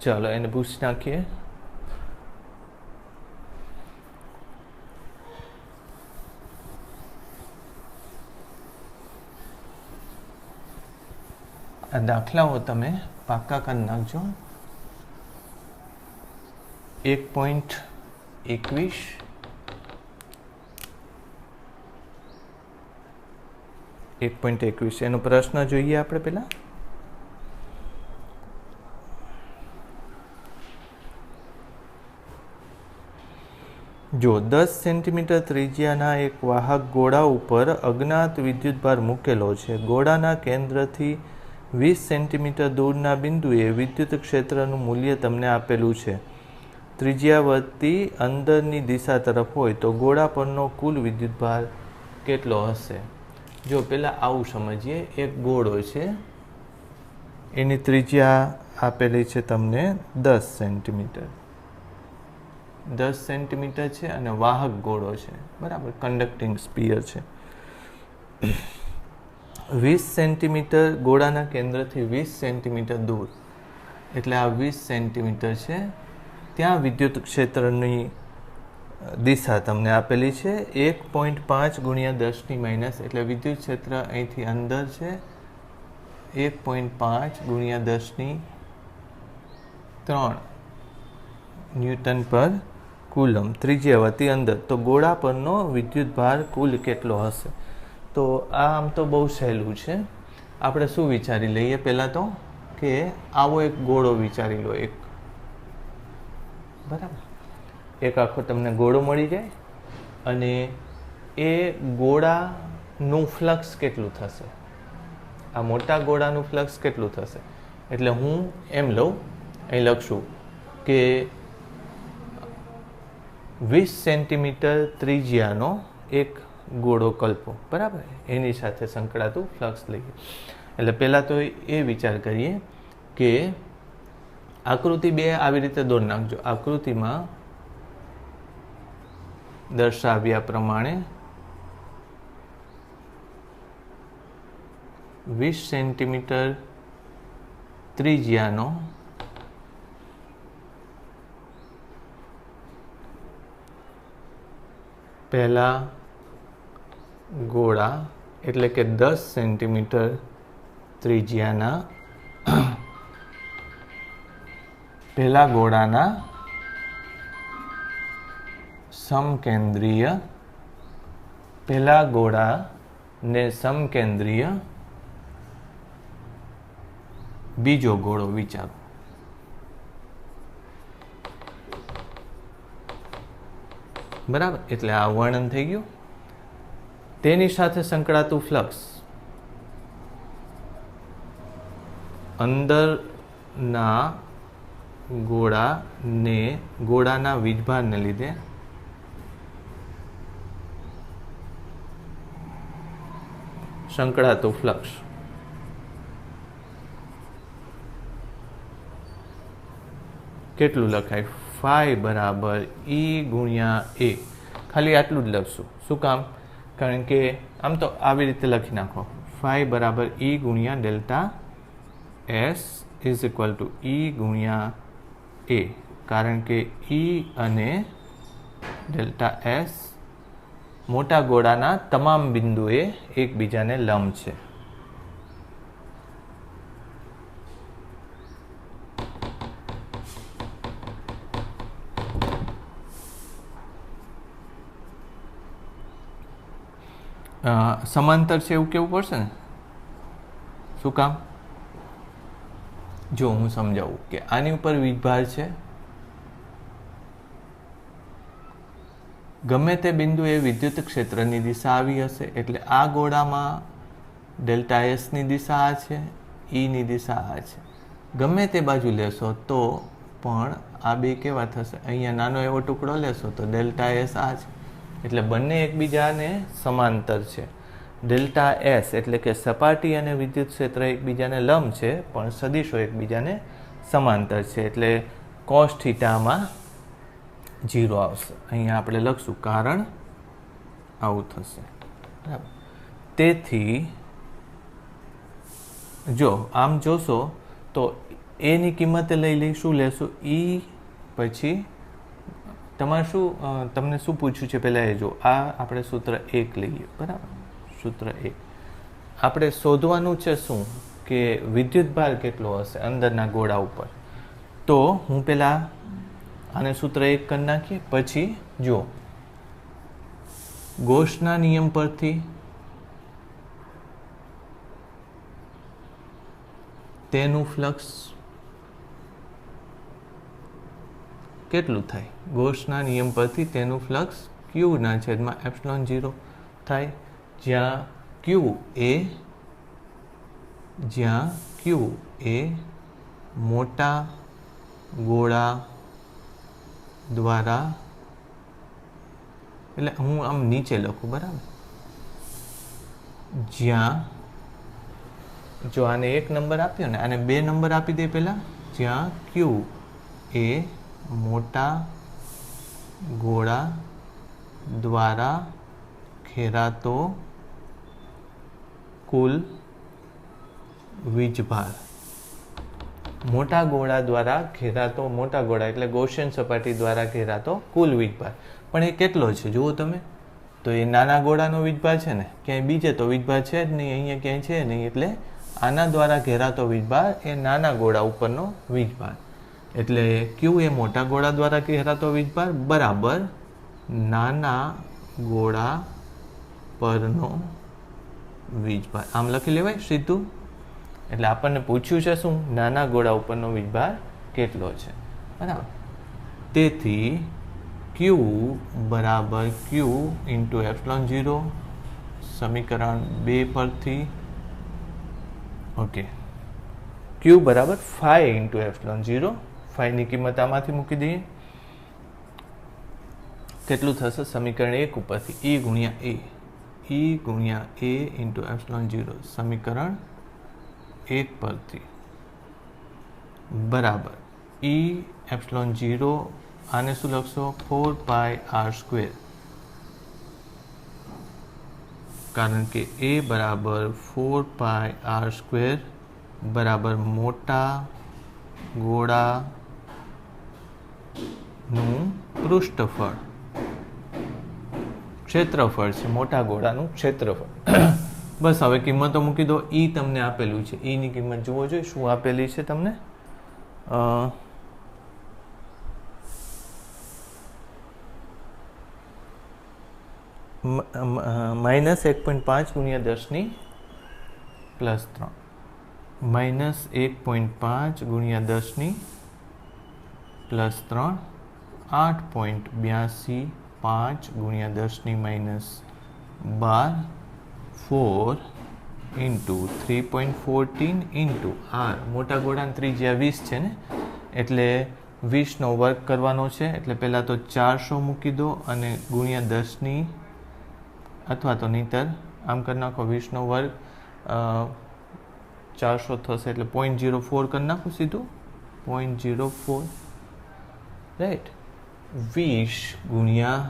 ચાલો એને પૂછી નાખીએ. આ દાખલાઓ તમે પાક્કા કરી નાખજો. 1.21 1.21 એનો પ્રશ્ન જોઈએ આપણે પહેલા. જો 10 સેન્ટીમીટર ત્રિજ્યાના એક વાહક ગોળા ઉપર અજ્ઞાત વિદ્યુતભાર મૂકેલો છે. ગોળાના કેન્દ્રથી 20 સેન્ટીમીટર દૂરના બિંદુએ વિદ્યુત ક્ષેત્રનું મૂલ્ય તમને આપેલું છે. ત્રિજ્યા વધતી અંદરની દિશા તરફ હોય તો ગોળા પરનો કુલ વિદ્યુતભાર કેટલો હશે? જો પહેલાં આવું સમજીએ. એક ગોળો છે, એની ત્રિજ્યા આપેલી છે તમને 10 સેન્ટીમીટર. 10 સેન્ટીમીટર છે અને વાહક ગોળો છે, બરાબર, કન્ડક્ટિંગ સ્ફિયર છે. 20 સેન્ટીમીટર ગોળાના કેન્દ્રથી 20 સેન્ટીમીટર દૂર, એટલે આ 20 સેન્ટીમીટર છે. ત્યાં વિદ્યુત ક્ષેત્રની દિશા તમને આપેલી છે 1.5 ગુણ્યા 10ની માઇનસ, એટલે વિદ્યુત ક્ષેત્ર અહીંથી અંદર છે 1.5 ગુણ્યા 10ની 3 ન્યૂટન પર કુલમ. ત્રિજ્યા વધી અંદર, તો ગોળા પરનો વિદ્યુતભાર કુલ કેટલો હશે? તો આ આમ તો બહુ સહેલું છે. આપણે શું વિચારી લઈએ પહેલાં તો, કે આવો એક ગોળો વિચારી લો, એક, બરાબર, એક આખો તમને ગોળો મળી જાય અને એ ગોળાનું ફ્લક્સ કેટલું થશે? આ મોટા ગોળાનું ફ્લક્સ કેટલું થશે? એટલે હું એમ લઉં, અહીં લખશું કે 20 સેન્ટીમીટર ત્રિજ્યાનો એક ગોળો કલ્પો, બરાબર, એની સાથે સંકળાતું ફ્લક્સ લઈએ. એટલે પહેલાં તો એ વિચાર કરીએ કે આકૃતિ 2 આવી રીતે દોરી નાખજો. આકૃતિમાં દર્શાવ્યા પ્રમાણે 20 સેન્ટીમીટર ત્રિજ્યાનો પહેલા ગોળા, એટલે કે 10 સેન્ટીમીટર ત્રિજ્યાના પહેલા ગોળાના સમકેન્દ્રીય, પહેલા ગોળાને સમકેન્દ્રીય બીજો ગોળો વિચારો. બરાબર, એટલે આ વર્ણન થઈ ગયું. તેની સાથે સંકળાતું ફ્લક્સ અંદરના ગોળાના વીજભારને લીધે સંકળાતું ફ્લક્સ કેટલું લખાય? ફાઈ બરાબર E ગુણ્યા A. ખાલી આટલું જ લખશું. શું કામ? કારણ કે આમ તો આવી રીતે લખી નાખો, ફાઈ બરાબર E ગુણ્યા delta S is equal two E ગુણ્યા A, કારણ કે E અને ડેલ્ટા S મોટા ગોળાના તમામ બિંદુએ એકબીજાને લંબ છે. સમાંતર છે એવું કેવું પડશે ને. શું કામ? જો હું સમજાવું કે આની ઉપર વીજભાર છે, ગમે તે બિંદુએ વિદ્યુત ક્ષેત્રની દિશા આવી હશે, એટલે આ ગોળામાં ડેલ્ટા એસની દિશા આ છે, ઈની દિશા આ છે. ગમે તે બાજુ લેશો તો પણ આ બે કેવા થશે? અહીંયા નાનો એવો ટુકડો લેશો તો ડેલ્ટા એસ આ છે, એટલે બંને એકબીજાને સમાંતર છે. ડેલ્ટા એસ એટલે કે સપાટી અને વિદ્યુત ક્ષેત્ર એકબીજાને લંબ છે, પણ સદિશો એકબીજાને સમાંતર છે, એટલે કોસ થીટામાં 0 આવશે. અહીંયા આપણે લખશું કારણ આવું થશે, બરાબર. તેથી જો આમ જોશો તો એની કિંમતે લઈ લઈ શું લેશું ઈ પછી તમારે શું તમને શું પૂછ્યું છે પહેલાં એ જો આ આપણે સૂત્ર 1 લઈએ બરાબર સૂત્ર 1 આપણે શોધવાનું છે શું કે વિદ્યુતભાર કેટલો હશે અંદરના ગોળા ઉપર તો હું પહેલાં આને સૂત્ર 1 કરી નાખીએ પછી જો ગોસના નિયમ પરથી તેનું ફ્લક્સ કેટલું થાય ગોસના નિયમ પરથી તેનું ફ્લક્સ ક્યુ ના છેદમાં એપ્સિલોન 0 થાય જ્યાં ક્યુ એ મોટા ગોળા દ્વારા એટલે હું આમ નીચે લખું બરાબર જ્યાં જો આને 1 નંબર આપ્યો ને આને 2 નંબર આપી દે પહેલા જ્યાં ક્યુ એ મોટા ગોળા દ્વારા ખેરાતો કુલ વીજભાર મોટા ગોળા દ્વારા ઘેરાતો મોટા ગોળા એટલે ગૌસિયન સપાટી દ્વારા ઘેરાતો કુલ વીજભાર પણ એ કેટલો છે જુઓ તમે તો એ નાના ગોળાનો વીજભાર છે ને ક્યાંય બીજે તો વીજભાર છે જ નહીં અહીંયા ક્યાંય છે નહીં એટલે આના દ્વારા ઘેરાતો વીજભાર એ નાના ગોળા ઉપરનો વીજભાર એટલે ક્યુ એ મોટા ગોળા દ્વારા ઘેરાતો વીજભાર બરાબર નાના ગોળા પરનો વીજભાર આમ લખી લેવાય સીધું એટલે આપણને પૂછ્યું છે શું નાના ગોળા ઉપરનો વીજભાર કેટલો છે બરાબર તેથી ક્યુ બરાબર ક્યુ ઇન્ટુ એપ્સિલોન 0 સમીકરણ 2 પરથી ઓકે ક્યુ બરાબર 5 ઇન્ટુ એપ્સિલોન 0 5 ની કિંમત આમાંથી મૂકી દઈએ કેટલું થશે સમીકરણ 1 ઉપરથી E ગુણ્યા A ઇન્ટુ એપ્સિલોન 0 સમીકરણ 1 પરથી બરાબર E એપ્સિલોન 0 આને શું લખશો 4πr² કારણ કે A બરાબર 4πr² બરાબર મોટા ગોળાનું પૃષ્ઠફળ ક્ષેત્રફળ છે મોટા ગોળાનું ક્ષેત્રફળ બસ હવે કિંમતો મૂકી દો ઈ તમને આપેલું છે ઈ ની કિંમત જોવો જોઈએ શું આપેલી છે તમને -1.5 ગુણ્યા 10 + 3 -1.5 ગુણ્યા 10 + 3 8.82 5 ગુણ્યા 10 - 12 4 ઇન્ટુ 3.14 ઇન્ટુ આર મોટા ગોળાની ત્રિજ્યા 20 છે ને એટલે 20નો વર્ગ કરવાનો છે એટલે પહેલાં તો 400 મૂકી દો અને ગુણ્યા 10 અથવા તો નહીંતર આમ કરી નાખો 20નો વર્ગ 400 થશે એટલે 0.04 કરી નાખું સીધું 0.04 રાઈટ 20 ગુણ્યા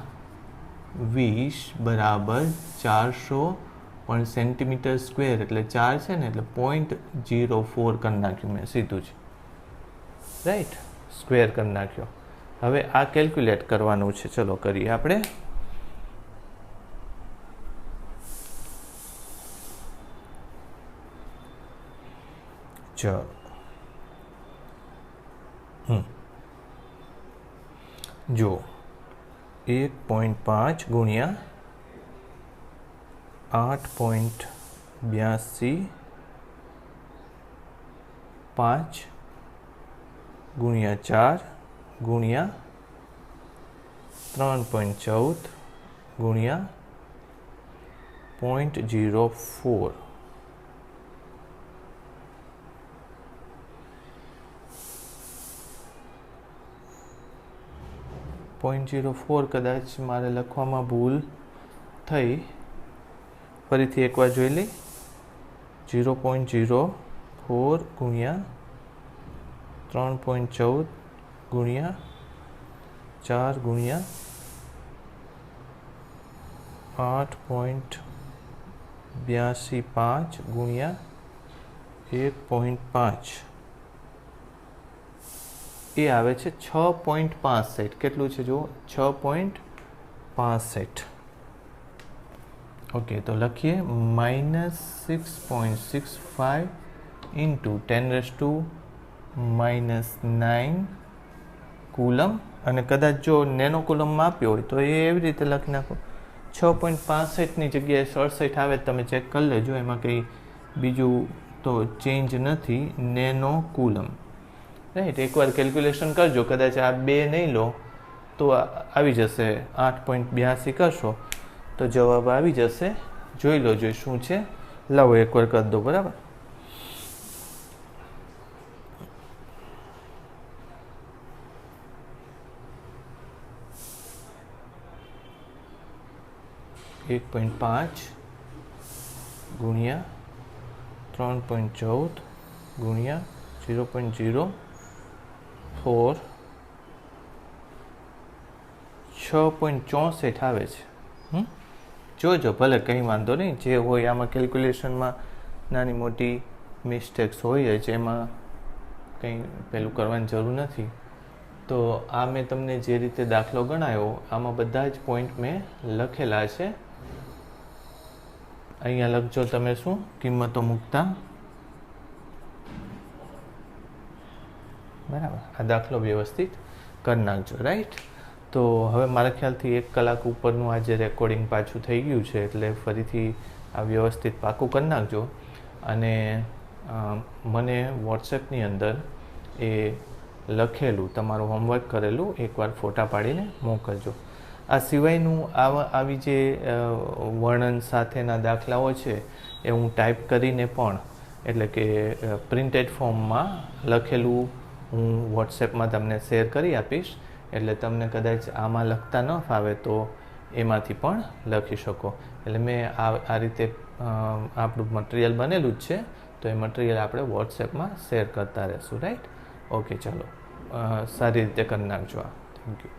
20 બરાબર 400 પણ સેન્ટીમીટર સ્ક્વેર એટલે 4 છે ને એટલે 0.04 કરી નાખ્યું મેં સીધું જ રાઈટ સ્ક્વેર કરી નાખ્યો હવે આ કેલ્ક્યુલેટ કરવાનું છે ચલો કરીએ આપણે ચલો જો 1.5 ગુણ્યા 8.82 5 ગુણ્યા 4 ગુણ્યા 3.14 ગુણ્યા 0.04 0.04 કદાચ મારે લખવામાં ભૂલ થઈ ફરીથી એકવાર જોઈ લઈ 0.04 ગુણ્યા 3.14 ગુણ્યા 4 ગુણ્યા 8.82 5 ગુણ્યા 1.5 એ આવે છે 6.65. કેટલું છે જુઓ, 6.65. ઓકે, તો લખીએ -6.65 ઇન્ટુ 10⁻⁹ કુલમ. અને કદાચ જો નેનો કુલમમાં આપ્યો હોય તો એ એવી રીતે લખી નાખો. 6.65ની જગ્યાએ 67 આવે, તમે ચેક કરી લેજો, એમાં કંઈ બીજું તો ચેન્જ નથી. Nano coulomb, right. એકવાર કેલ્ક્યુલેશન કરજો, કદાચ આ બે નહીં લો તો આવી જશે. 8.82 કરશો તો જવાબ આવી જશે. જોઈ લો જો શું છે. લાવો એકવાર કરી દો, બરાબર. .5 ગુણ્યા 3.14 ગુણ્યા 0.04 6.64 આવે છે. જોજો, ભલે કંઈ વાંધો નહીં. જે હોય આમાં કેલ્ક્યુલેશનમાં નાની મોટી મિસ્ટેક્સ હોય જ, એમાં કંઈ પેલું કરવાની જરૂર નથી. તો આ મેં તમને જે રીતે દાખલો ગણાયો, આમાં બધા જ પોઈન્ટ મેં લખેલા છે. અહીંયા લખજો તમે શું કિંમતો મૂકતા, બરાબર. આ દાખલો વ્યવસ્થિત કરી નાખજો, રાઈટ. તો હવે મારા ખ્યાલથી 1 કલાક ઉપરનું આજે રેકોર્ડિંગ પાછું થઈ ગયું છે, એટલે ફરીથી આ વ્યવસ્થિત પાકું કરી નાખજો. અને મને વોટ્સએપની અંદર એ લખેલું તમારું હોમવર્ક કરેલું એકવાર ફોટા પાડીને મોકલજો. આ સિવાયનું આવી જે વર્ણન સાથેના દાખલાઓ છે એ હું ટાઈપ કરીને પણ, એટલે કે પ્રિન્ટેડ ફોર્મમાં લખેલું હું વોટ્સએપમાં તમને શેર કરી આપીશ. એટલે તમને કદાચ આમાં લખતા ન ફાવે તો એમાંથી પણ લખી શકો. એટલે મેં આ રીતે આપણું મટીરિયલ બનેલું જ છે, તો એ મટીરિયલ આપણે વોટ્સએપમાં શેર કરતા રહેશું, રાઈટ. ઓકે, ચાલો, સારી રીતે કરી નાખજો. Thank you.